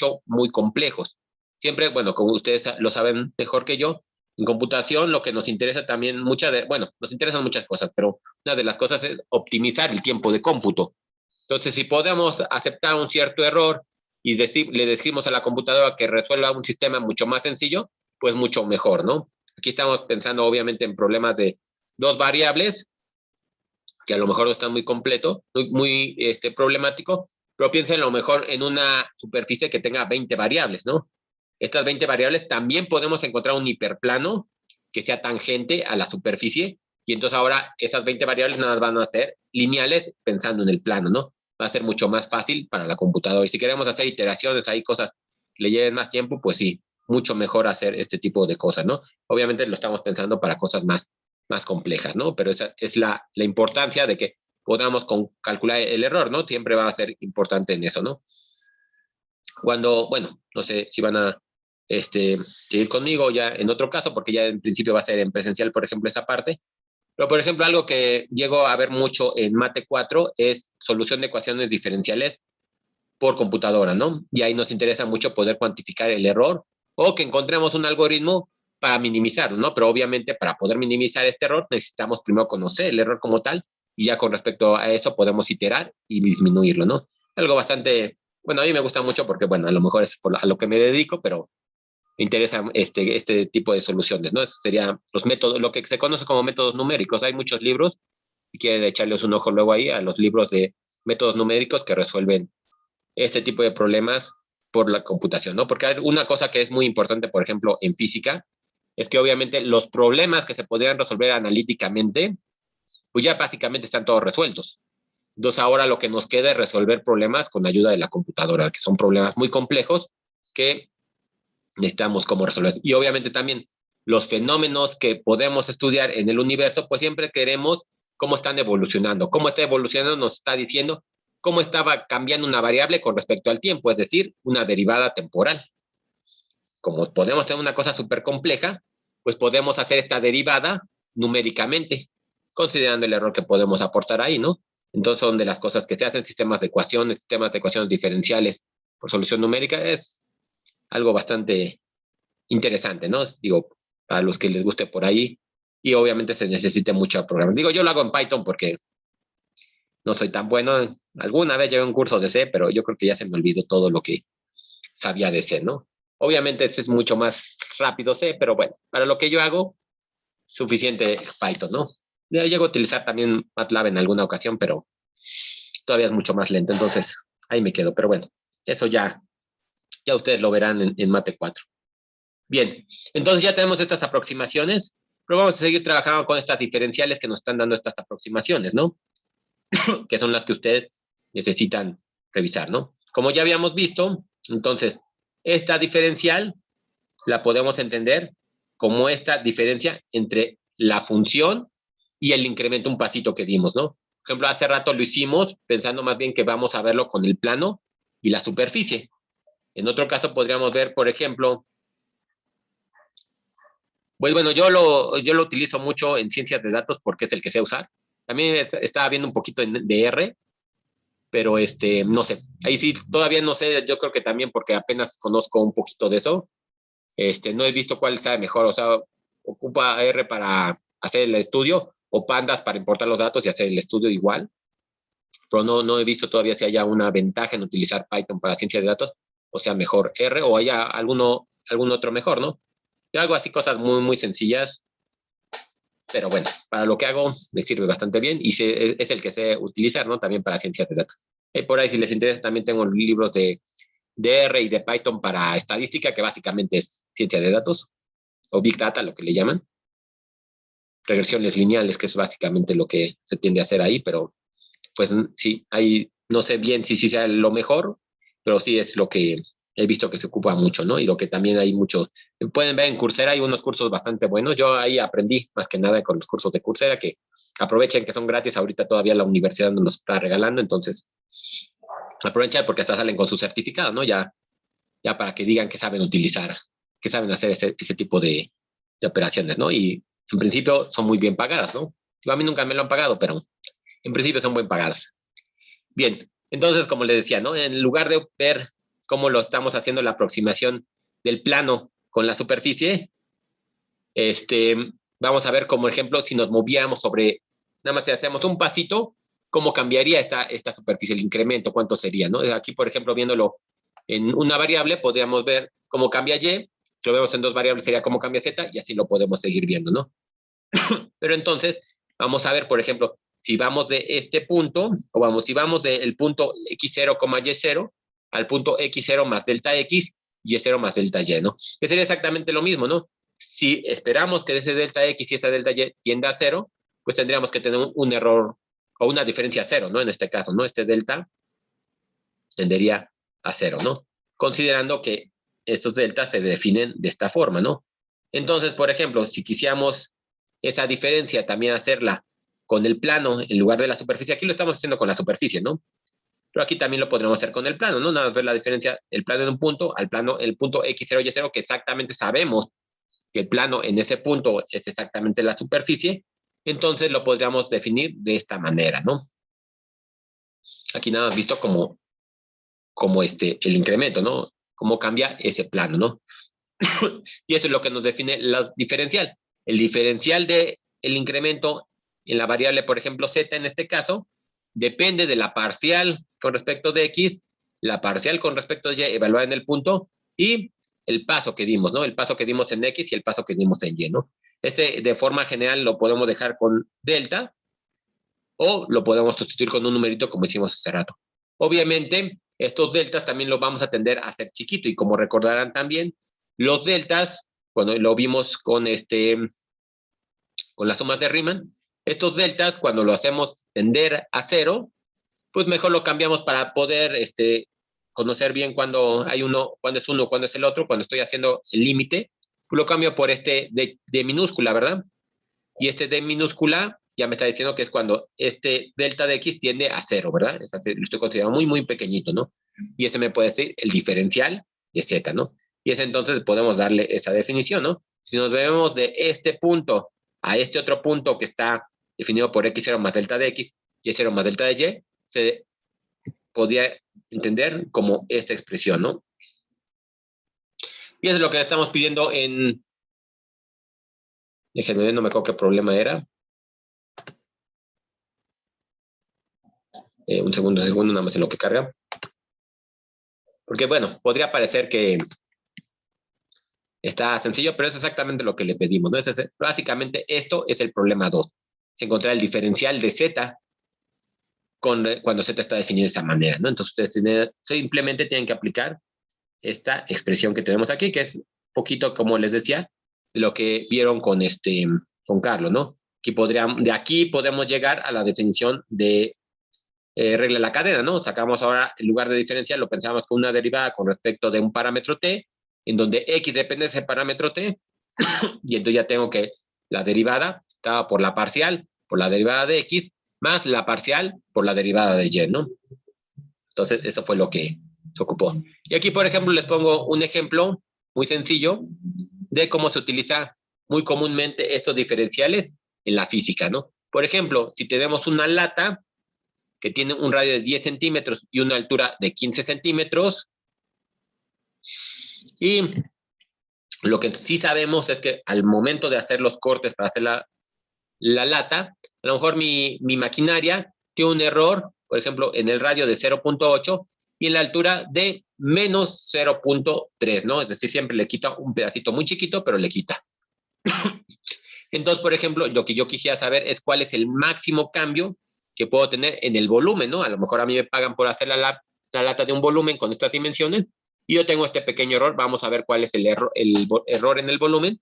A: complejos. Siempre, bueno, como ustedes lo saben mejor que yo, en computación lo que nos interesa también, nos interesan muchas cosas, pero una de las cosas es optimizar el tiempo de cómputo. Entonces, si podemos aceptar un cierto error y le decimos a la computadora que resuelva un sistema mucho más sencillo, pues mucho mejor, ¿no? Aquí estamos pensando obviamente en problemas de dos variables, que a lo mejor no están muy completo, muy problemático, pero piensen a lo mejor en una superficie que tenga 20 variables, ¿no? Estas 20 variables también podemos encontrar un hiperplano que sea tangente a la superficie, y entonces ahora esas 20 variables nada más van a ser lineales pensando en el plano, ¿no? Va a ser mucho más fácil para la computadora. Y si queremos hacer iteraciones, hay cosas que le lleven más tiempo, pues sí, mucho mejor hacer este tipo de cosas, ¿no? Obviamente lo estamos pensando para cosas más complejas, ¿no? Pero esa es la importancia de que podamos calcular el error, ¿no? Siempre va a ser importante en eso, ¿no? Bueno, no sé si van a seguir conmigo ya en otro caso, porque ya en principio va a ser en presencial, por ejemplo, esa parte. Pero, por ejemplo, algo que llego a ver mucho en Mate 4 es solución de ecuaciones diferenciales por computadora, ¿no? Y ahí nos interesa mucho poder cuantificar el error o que encontremos un algoritmo para minimizarlo, ¿no? Pero obviamente para poder minimizar este error necesitamos primero conocer el error como tal y ya con respecto a eso podemos iterar y disminuirlo, ¿no? Algo bastante, bueno, a mí me gusta mucho porque, bueno, a lo mejor es a lo que me dedico, pero me interesa este tipo de soluciones, ¿no? Eso sería los métodos, lo que se conoce como métodos numéricos. Hay muchos libros, si quieren echarles un ojo luego ahí a los libros de métodos numéricos que resuelven este tipo de problemas por la computación, ¿no? Porque hay una cosa que es muy importante, por ejemplo, en física, es que obviamente los problemas que se podrían resolver analíticamente, pues ya básicamente están todos resueltos. Entonces ahora lo que nos queda es resolver problemas con ayuda de la computadora, que son problemas muy complejos que necesitamos cómo resolver. Y obviamente también los fenómenos que podemos estudiar en el universo, pues siempre queremos cómo están evolucionando. Cómo está evolucionando nos está diciendo cómo estaba cambiando una variable con respecto al tiempo, es decir, una derivada temporal. Como podemos tener una cosa súper compleja, pues podemos hacer esta derivada numéricamente, considerando el error que podemos aportar ahí, ¿no? Entonces son de las cosas que se hacen, sistemas de ecuaciones diferenciales por solución numérica, es algo bastante interesante, ¿no? Digo, para los que les guste por ahí, y obviamente se necesita mucho programa. Digo, yo lo hago en Python porque no soy tan bueno. Alguna vez llevé un curso de C, pero yo creo que ya se me olvidó todo lo que sabía de C, ¿no? Obviamente es mucho más rápido C, pero bueno, para lo que yo hago, suficiente Python, ¿no? Ya llego a utilizar también MATLAB en alguna ocasión, pero todavía es mucho más lento, entonces ahí me quedo. Pero bueno, eso ya ustedes lo verán en Mate 4. Bien, entonces ya tenemos estas aproximaciones, pero vamos a seguir trabajando con estas diferenciales que nos están dando estas aproximaciones, ¿no? Que son las que ustedes necesitan revisar, ¿no? Como ya habíamos visto, entonces, esta diferencial la podemos entender como esta diferencia entre la función y el incremento, un pasito que dimos, ¿no? Por ejemplo, hace rato lo hicimos pensando más bien que vamos a verlo con el plano y la superficie. En otro caso podríamos ver, por ejemplo, pues bueno, yo lo utilizo mucho en ciencias de datos porque es el que sé usar. También estaba viendo un poquito de R, pero no sé. Ahí sí, todavía no sé, yo creo que también porque apenas conozco un poquito de eso. No he visto cuál sabe mejor, o sea, ocupa R para hacer el estudio o Pandas para importar los datos y hacer el estudio igual, pero no he visto todavía si haya una ventaja en utilizar Python para ciencias de datos, o sea, mejor R o haya algún otro mejor, ¿no? Yo hago así cosas muy, muy sencillas, pero bueno, para lo que hago me sirve bastante bien y es el que sé utilizar, ¿no? También para ciencias de datos. Por ahí, si les interesa, también tengo libros de R y de Python para estadística, que básicamente es ciencia de datos, o Big Data, lo que le llaman. Regresiones lineales, que es básicamente lo que se tiende a hacer ahí, pero pues sí, ahí no sé bien si sea lo mejor, pero sí es lo que he visto que se ocupa mucho, ¿no? Y lo que también hay muchos, pueden ver en Coursera, hay unos cursos bastante buenos. Yo ahí aprendí más que nada con los cursos de Coursera, que aprovechen que son gratis, ahorita todavía la universidad nos los está regalando, entonces aprovechen porque hasta salen con su certificado, ¿no? Ya para que digan que saben utilizar, que saben hacer ese tipo de operaciones, ¿no? Y en principio son muy bien pagadas, ¿no? Yo a mí nunca me lo han pagado, pero en principio son bien pagadas. Bien, entonces, como les decía, ¿no? En lugar de ver cómo lo estamos haciendo la aproximación del plano con la superficie, vamos a ver como ejemplo si nos moviéramos sobre, nada más si hacemos un pasito, cómo cambiaría esta superficie, el incremento, cuánto sería, ¿no? Aquí, por ejemplo, viéndolo en una variable, podríamos ver cómo cambia Y, si lo vemos en dos variables sería cómo cambia Z, y así lo podemos seguir viendo, ¿no? Pero entonces, vamos a ver, por ejemplo, si vamos de este punto, si vamos del punto x0, y0 al punto x0 más delta x, y0 más delta y, ¿no? Que sería exactamente lo mismo, ¿no? Si esperamos que ese delta x y esa delta y tienda a cero, pues tendríamos que tener un error o una diferencia a cero, ¿no? En este caso, ¿no? Este delta tendería a cero, ¿no? Considerando que estos deltas se definen de esta forma, ¿no? Entonces, por ejemplo, si quisiéramos esa diferencia también hacerla con el plano en lugar de la superficie, aquí lo estamos haciendo con la superficie, ¿no? Pero aquí también lo podremos hacer con el plano, ¿no? Nada más ver la diferencia, el plano en un punto, al plano, el punto x0 y 0, que exactamente sabemos que el plano en ese punto es exactamente la superficie, entonces lo podríamos definir de esta manera, ¿no? Aquí nada más visto como como el incremento, ¿no? Cómo cambia ese plano, ¿no? Y eso es lo que nos define la diferencial. El diferencial del incremento en la variable, por ejemplo, z en este caso, depende de la parcial con respecto de x, la parcial con respecto de y evaluada en el punto y el paso que dimos, ¿no? El paso que dimos en x y el paso que dimos en y, ¿no? De forma general lo podemos dejar con delta o lo podemos sustituir con un numerito como hicimos hace rato. Obviamente, estos deltas también los vamos a tender a hacer chiquito y como recordarán también, los deltas, cuando lo vimos con las sumas de Riemann, estos deltas cuando lo hacemos tender a cero, pues mejor lo cambiamos para poder conocer bien cuándo hay uno, cuándo es uno, cuándo es el otro, cuando estoy haciendo el límite, pues lo cambio por de minúscula, ¿verdad? Y de minúscula ya me está diciendo que es cuando delta de x tiende a cero, ¿verdad? Lo estoy considerando muy, muy pequeñito, ¿no? Y me puede decir el diferencial de z, ¿no? Y entonces podemos darle esa definición, ¿no? Si nos vemos de este punto a este otro punto que está definido por x0 más delta de x, y0 más delta de y, se podría entender como esta expresión, ¿no? Y eso es lo que estamos pidiendo en... Déjenme ver, no me acuerdo qué problema era. Un segundo, nada más en lo que carga. Porque, bueno, podría parecer que está sencillo, pero es exactamente lo que le pedimos, ¿no? Básicamente, esto es el problema 2. Es encontrar el diferencial de z cuando z está definido de esa manera, ¿no? Entonces, ustedes simplemente tienen que aplicar esta expresión que tenemos aquí, que es un poquito, como les decía, lo que vieron con Carlos, ¿no? De aquí podemos llegar a la definición de regla de la cadena, ¿no? Sacamos ahora, en lugar de diferencial, lo pensamos con una derivada con respecto de un parámetro t, en donde x depende de ese parámetro t, y entonces ya tengo que la derivada estaba por la parcial, por la derivada de x, más la parcial por la derivada de y, ¿no? Entonces, eso fue lo que se ocupó. Y aquí, por ejemplo, les pongo un ejemplo muy sencillo de cómo se utiliza muy comúnmente estos diferenciales en la física, ¿no? Por ejemplo, si tenemos una lata que tiene un radio de 10 centímetros y una altura de 15 centímetros, y lo que sí sabemos es que al momento de hacer los cortes para hacer la lata, a lo mejor mi maquinaria tiene un error, por ejemplo, en el radio de 0.8 y en la altura de menos 0.3, ¿no? Es decir, siempre le quita un pedacito muy chiquito, pero le quita. Entonces, por ejemplo, lo que yo quisiera saber es cuál es el máximo cambio que puedo tener en el volumen, ¿no? A lo mejor a mí me pagan por hacer la lata de un volumen con estas dimensiones y yo tengo este pequeño error. Vamos a ver cuál es el error en el volumen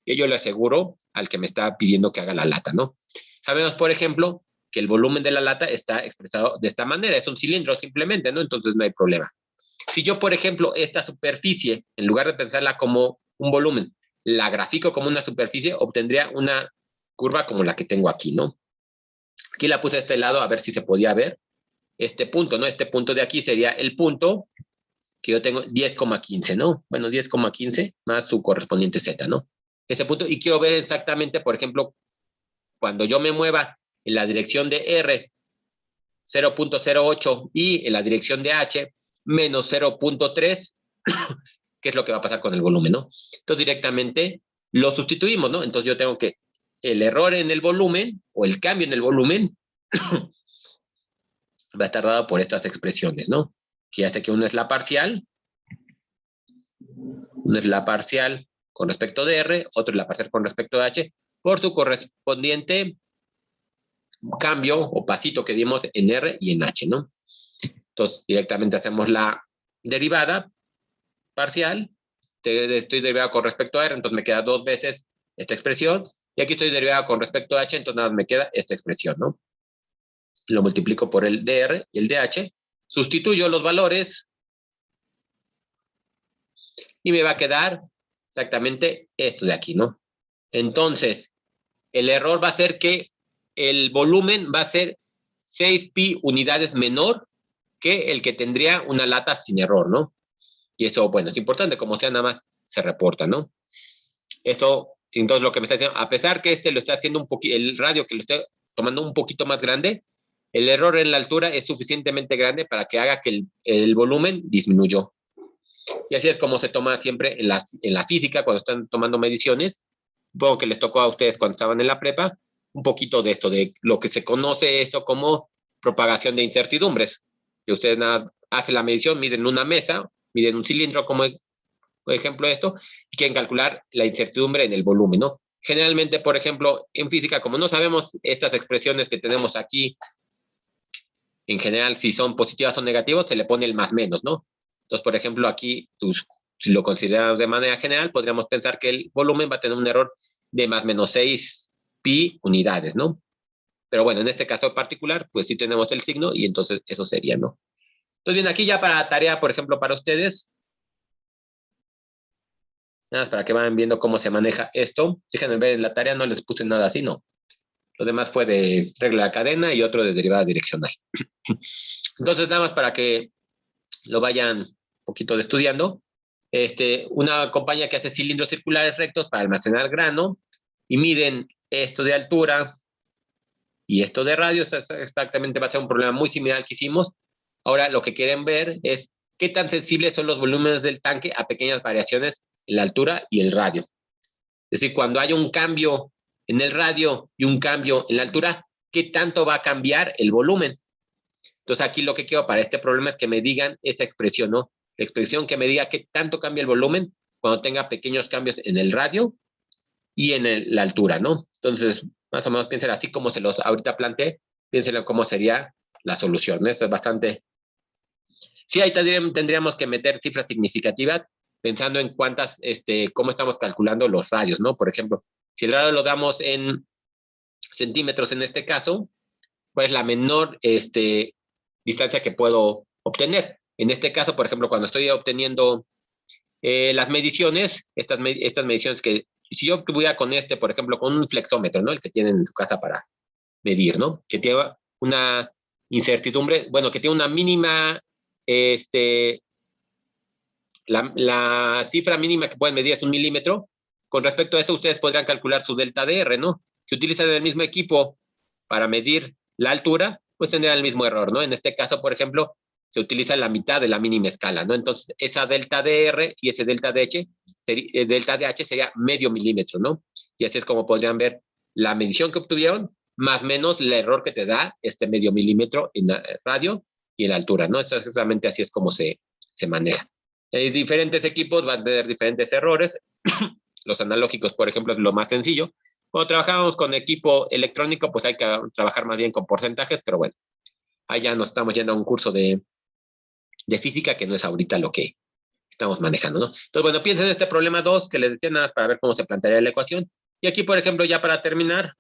A: que yo le aseguro al que me está pidiendo que haga la lata, ¿no? Sabemos, por ejemplo, que el volumen de la lata está expresado de esta manera. Es un cilindro simplemente, ¿no? Entonces no hay problema. Si yo, por ejemplo, esta superficie, en lugar de pensarla como un volumen, la grafico como una superficie, obtendría una curva como la que tengo aquí, ¿no? Aquí la puse a este lado a ver si se podía ver este punto, ¿no? Este punto de aquí sería el punto que yo tengo 10,15, ¿no? Bueno, 10,15 más su correspondiente z, ¿no? Ese punto, y quiero ver exactamente, por ejemplo, cuando yo me mueva en la dirección de R 0.08 y en la dirección de H menos 0.3, ¿qué es lo que va a pasar con el volumen, no? Entonces directamente lo sustituimos, ¿no? Entonces yo tengo que el error en el volumen o el cambio en el volumen va a estar dado por estas expresiones, ¿no? Que ya sé que una es la parcial con respecto de R, otro es la parcial con respecto de H, por su correspondiente cambio o pasito que dimos en R y en H, ¿no? Entonces, directamente hacemos la derivada parcial, estoy derivada con respecto a R, entonces me queda dos veces esta expresión, y aquí estoy derivada con respecto a H, entonces nada más me queda esta expresión, ¿no? Lo multiplico por el dr y el dh, sustituyo los valores, y me va a quedar exactamente esto de aquí, ¿no? Entonces, el error va a ser que el volumen va a ser 6pi unidades menor que el que tendría una lata sin error, ¿no? Y eso, bueno, es importante, como sea, nada más se reporta, ¿no? Esto, entonces lo que me está diciendo, a pesar que lo está haciendo un poquito, el radio que lo estoy tomando un poquito más grande, el error en la altura es suficientemente grande para que haga que el volumen disminuyó. Y así es como se toma siempre en la física, cuando están tomando mediciones. Supongo que les tocó a ustedes cuando estaban en la prepa, un poquito de esto, de lo que se conoce esto como propagación de incertidumbres. Que ustedes nada hacen la medición, miden una mesa, miden un cilindro como por ejemplo esto, y quieren calcular la incertidumbre en el volumen, ¿no? Generalmente, por ejemplo, en física, como no sabemos estas expresiones que tenemos aquí, en general, si son positivas o negativas, se le pone el más menos, ¿no? Entonces, por ejemplo, aquí, si lo consideramos de manera general, podríamos pensar que el volumen va a tener un error de más menos 6 pi unidades, ¿no? Pero bueno, en este caso particular, pues sí tenemos el signo y entonces eso sería, ¿no? Entonces, bien, aquí ya para tarea, por ejemplo, para ustedes, nada más para que vayan viendo cómo se maneja esto. Déjenme ver, en la tarea no les puse nada así, ¿no? Lo demás fue de regla de cadena y otro de derivada direccional. Entonces, nada más para que lo vayan un poquito estudiando. Una compañía que hace cilindros circulares rectos para almacenar grano y miden esto de altura y esto de radio. Exactamente va a ser un problema muy similar al que hicimos. Ahora lo que quieren ver es qué tan sensibles son los volúmenes del tanque a pequeñas variaciones en la altura y el radio. Es decir, cuando hay un cambio en el radio y un cambio en la altura, ¿qué tanto va a cambiar el volumen? Entonces aquí lo que quiero para este problema es que me digan esta expresión, ¿no? La expresión que me diga qué tanto cambia el volumen cuando tenga pequeños cambios en el radio y en la altura, ¿no? Entonces, más o menos piensen así como se los ahorita planteé, piensen cómo sería la solución. Eso es bastante... Sí, ahí tendríamos que meter cifras significativas pensando en cuántas, cómo estamos calculando los radios, ¿no? Por ejemplo, si el radio lo damos en centímetros en este caso, pues la menor distancia que puedo obtener. En este caso, por ejemplo, cuando estoy obteniendo las mediciones, estas mediciones que, si yo tuviera con por ejemplo, con un flexómetro, ¿no? El que tienen en su casa para medir, ¿no? Que tiene una incertidumbre, bueno, que tiene una mínima, la cifra mínima que pueden medir es 1 milímetro. Con respecto a eso, ustedes podrían calcular su delta de R, ¿no? Si utilizan el mismo equipo para medir la altura, pues tendrían el mismo error, ¿no? En este caso, por ejemplo, se utiliza la mitad de la mínima escala, ¿no? Entonces, esa delta de R y ese delta de H sería medio milímetro, ¿no? Y así es como podrían ver la medición que obtuvieron, más o menos el error que te da este medio milímetro en radio y en la altura, ¿no? Exactamente así es como se maneja. Diferentes equipos van a tener diferentes errores. Los analógicos, por ejemplo, es lo más sencillo. Cuando trabajamos con equipo electrónico, pues hay que trabajar más bien con porcentajes, pero bueno, allá nos estamos yendo a un curso de física que no es ahorita lo que estamos manejando, ¿no? Entonces, bueno, piensen en este problema 2 que les decía nada más para ver cómo se plantearía la ecuación. Y aquí, por ejemplo, ya para terminar,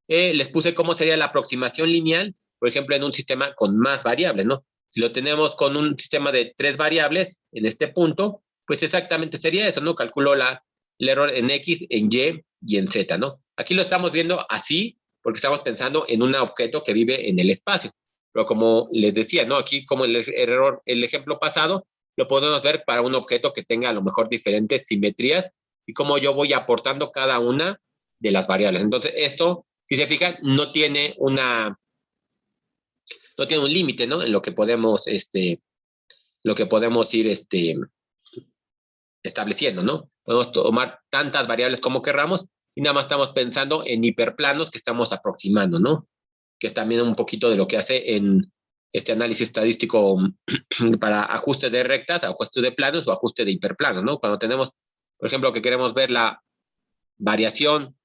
A: les puse cómo sería la aproximación lineal, por ejemplo, en un sistema con más variables, ¿no? Si lo tenemos con un sistema de 3 variables en este punto, pues exactamente sería eso, ¿no? Calculo el error en X, en Y y en Z, ¿no? Aquí lo estamos viendo así porque estamos pensando en un objeto que vive en el espacio. Pero como les decía, ¿no? Aquí como el ejemplo pasado, lo podemos ver para un objeto que tenga a lo mejor diferentes simetrías y cómo yo voy aportando cada una de las variables. Entonces, esto, si se fijan, no tiene un límite, ¿no? En lo que podemos ir estableciendo, ¿no? Podemos tomar tantas variables como querramos y nada más estamos pensando en hiperplanos que estamos aproximando, ¿no? Que es también un poquito de lo que hace en este análisis estadístico para ajuste de rectas, ajuste de planos o ajuste de hiperplanos, ¿no? Cuando tenemos, por ejemplo, que queremos ver la variación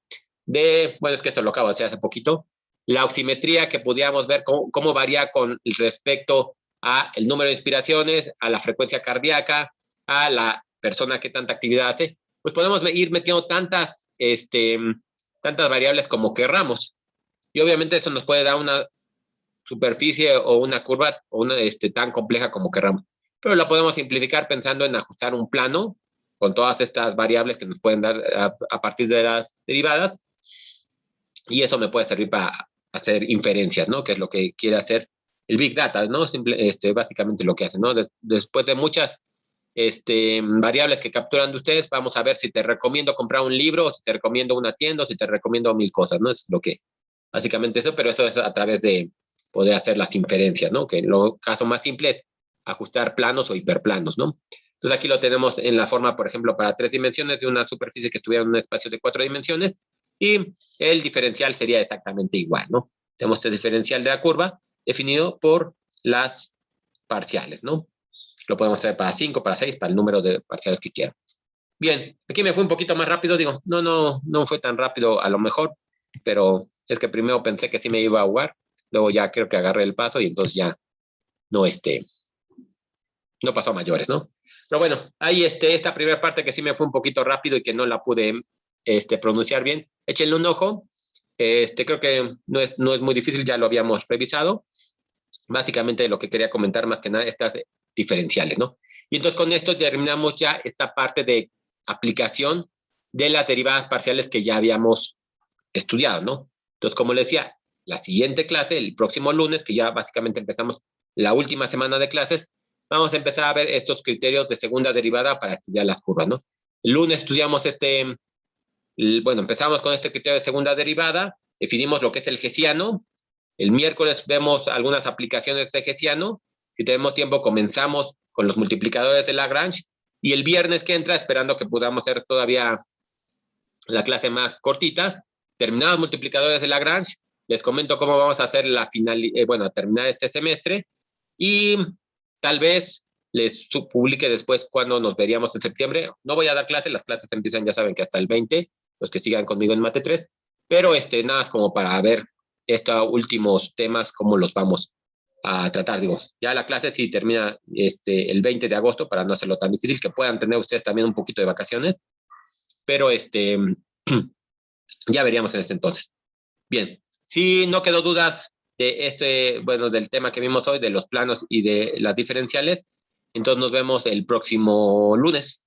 A: bueno, es que eso lo acabo de hacer hace poquito, la oximetría que pudiéramos ver cómo varía con respecto a el número de inspiraciones, a la frecuencia cardíaca, a la persona que tanta actividad hace, pues podemos ir metiendo tantas variables como querramos. Y obviamente eso nos puede dar una superficie o una curva o una tan compleja como querramos. Pero la podemos simplificar pensando en ajustar un plano con todas estas variables que nos pueden dar a partir de las derivadas. Y eso me puede servir para hacer inferencias, ¿no? Que es lo que quiere hacer el Big Data, ¿no? Básicamente lo que hace, ¿no? Después de muchas variables que capturan de ustedes, vamos a ver si te recomiendo comprar un libro, o si te recomiendo una tienda, o si te recomiendo 1000 cosas, ¿no? Es lo que, básicamente eso, pero eso es a través de poder hacer las inferencias, ¿no? Que en lo caso más simple es ajustar planos o hiperplanos, ¿no? Entonces aquí lo tenemos en la forma, por ejemplo, para 3 dimensiones de una superficie que estuviera en un espacio de 4 dimensiones, y el diferencial sería exactamente igual, ¿no? Tenemos el diferencial de la curva definido por las parciales, ¿no? Lo podemos hacer para 5, para 6, para el número de parciales que quieran. Bien, aquí me fue un poquito más rápido, digo, no fue tan rápido a lo mejor, pero es que primero pensé que sí me iba a jugar, luego ya creo que agarré el paso y entonces ya no, no pasó a mayores, ¿no? Pero bueno, ahí esta primera parte que sí me fue un poquito rápido y que no la pude pronunciar bien, échenle un ojo. Creo que no es muy difícil, ya lo habíamos revisado. Básicamente lo que quería comentar más que nada, estas diferenciales, ¿no? Y entonces con esto terminamos ya esta parte de aplicación de las derivadas parciales que ya habíamos estudiado, ¿no? Entonces, como les decía, la siguiente clase, el próximo lunes, que ya básicamente empezamos la última semana de clases, vamos a empezar a ver estos criterios de segunda derivada para estudiar las curvas, ¿no? El lunes estudiamos bueno, empezamos con este criterio de segunda derivada, definimos lo que es el hessiano. El miércoles vemos algunas aplicaciones de hessiano. Si tenemos tiempo, comenzamos con los multiplicadores de Lagrange. Y el viernes que entra, esperando que podamos hacer todavía la clase más cortita, terminamos multiplicadores de Lagrange. Les comento cómo vamos a hacer bueno, terminar este semestre. Y tal vez les publique después cuando nos veríamos en septiembre. No voy a dar clases, las clases empiezan, ya saben, que hasta el 20, los que sigan conmigo en Mate 3. Pero nada, es como para ver estos últimos temas, cómo los vamos a tratar. Digo, ya la clase sí termina el 20 de agosto, para no hacerlo tan difícil, que puedan tener ustedes también un poquito de vacaciones, pero ya veríamos en ese entonces. Bien, si no quedó dudas de bueno, del tema que vimos hoy, de los planos y de las diferenciales, entonces nos vemos el próximo lunes.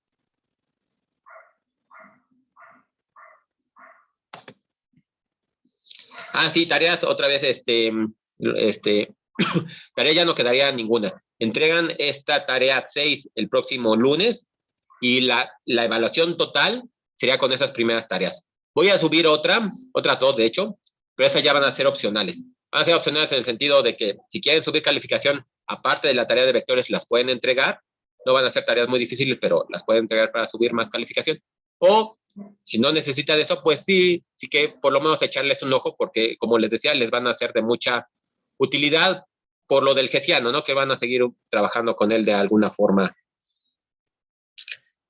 A: Ah, sí, tareas, otra vez, tarea ya no quedaría ninguna. Entregan esta tarea 6 el próximo lunes y la evaluación total sería con esas primeras tareas. Voy a subir otras dos, de hecho, pero esas ya van a ser opcionales. Van a ser opcionales en el sentido de que si quieren subir calificación, aparte de la tarea de vectores, las pueden entregar. No van a ser tareas muy difíciles, pero las pueden entregar para subir más calificación. O si no necesitan eso, pues sí que por lo menos echarles un ojo, porque como les decía, les van a ser de mucha utilidad por lo del hessiano, ¿no? Que van a seguir trabajando con él de alguna forma.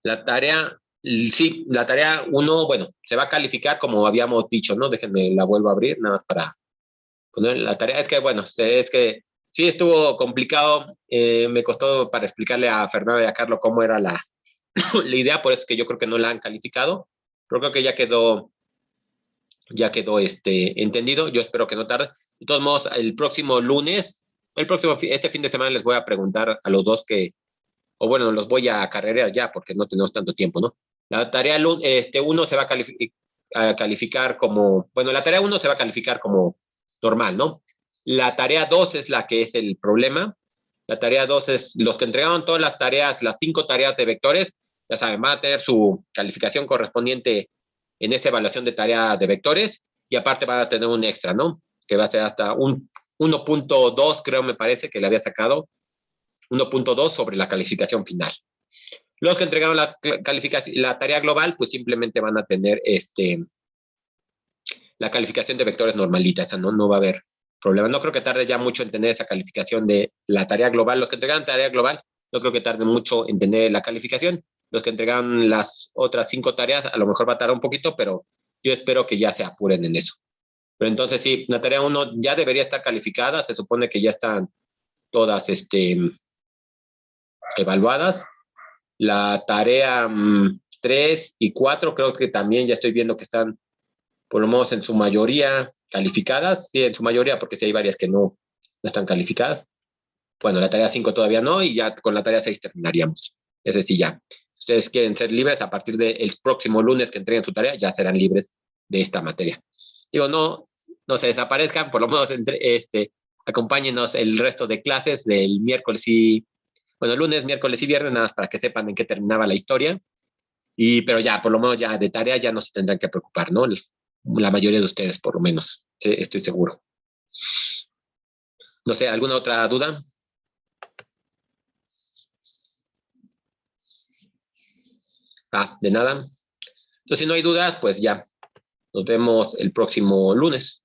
A: La tarea, sí, la tarea 1, bueno, se va a calificar como habíamos dicho, ¿no? Déjenme la vuelvo a abrir, nada más para poner la tarea. Es que, bueno, es que sí estuvo complicado, me costó para explicarle a Fernando y a Carlos cómo era la idea, por eso es que yo creo que no la han calificado, pero creo que ya quedó entendido. Yo espero que no tarde. De todos modos, el próximo lunes, este fin de semana les voy a preguntar a los dos o bueno, los voy a carrerear ya porque no tenemos tanto tiempo, ¿no? La tarea 1 se va a calificar como, bueno, la tarea 1 se va a calificar como normal, ¿no? La tarea 2 es la que es el problema. La tarea 2 es los que entregaron todas las tareas, las 5 tareas de vectores, ya saben, van a tener su calificación correspondiente en esta evaluación de tarea de vectores y aparte van a tener un extra, ¿no? Que va a ser hasta un 1.2, creo, me parece, que le había sacado 1.2 sobre la calificación final. Los que entregaron la tarea global, pues simplemente van a tener la calificación de vectores normalita, esa no va a haber problema. No creo que tarde ya mucho en tener esa calificación de la tarea global. Los que entregaron tarea global, no creo que tarde mucho en tener la calificación. Los que entregaron las otras 5 tareas, a lo mejor va a tardar un poquito, pero yo espero que ya se apuren en eso. Pero entonces sí, la tarea 1 ya debería estar calificada, se supone que ya están todas evaluadas. La tarea 3 y 4 creo que también ya estoy viendo que están por lo menos en su mayoría calificadas. Sí, en su mayoría, porque sí hay varias que no están calificadas. Bueno, la tarea 5 todavía no, y ya con la tarea 6 terminaríamos. Es decir, ya. Ustedes quieren ser libres a partir del próximo lunes que entreguen su tarea, ya serán libres de esta materia. Digo, no se desaparezcan, por lo menos acompáñenos el resto de clases del miércoles bueno, lunes, miércoles y viernes, nada más para que sepan en qué terminaba la historia. Pero ya, por lo menos ya de tarea ya no se tendrán que preocupar, ¿no? La mayoría de ustedes, por lo menos, sí, estoy seguro. No sé, ¿alguna otra duda? De nada. Entonces, si no hay dudas, pues ya. Nos vemos el próximo lunes.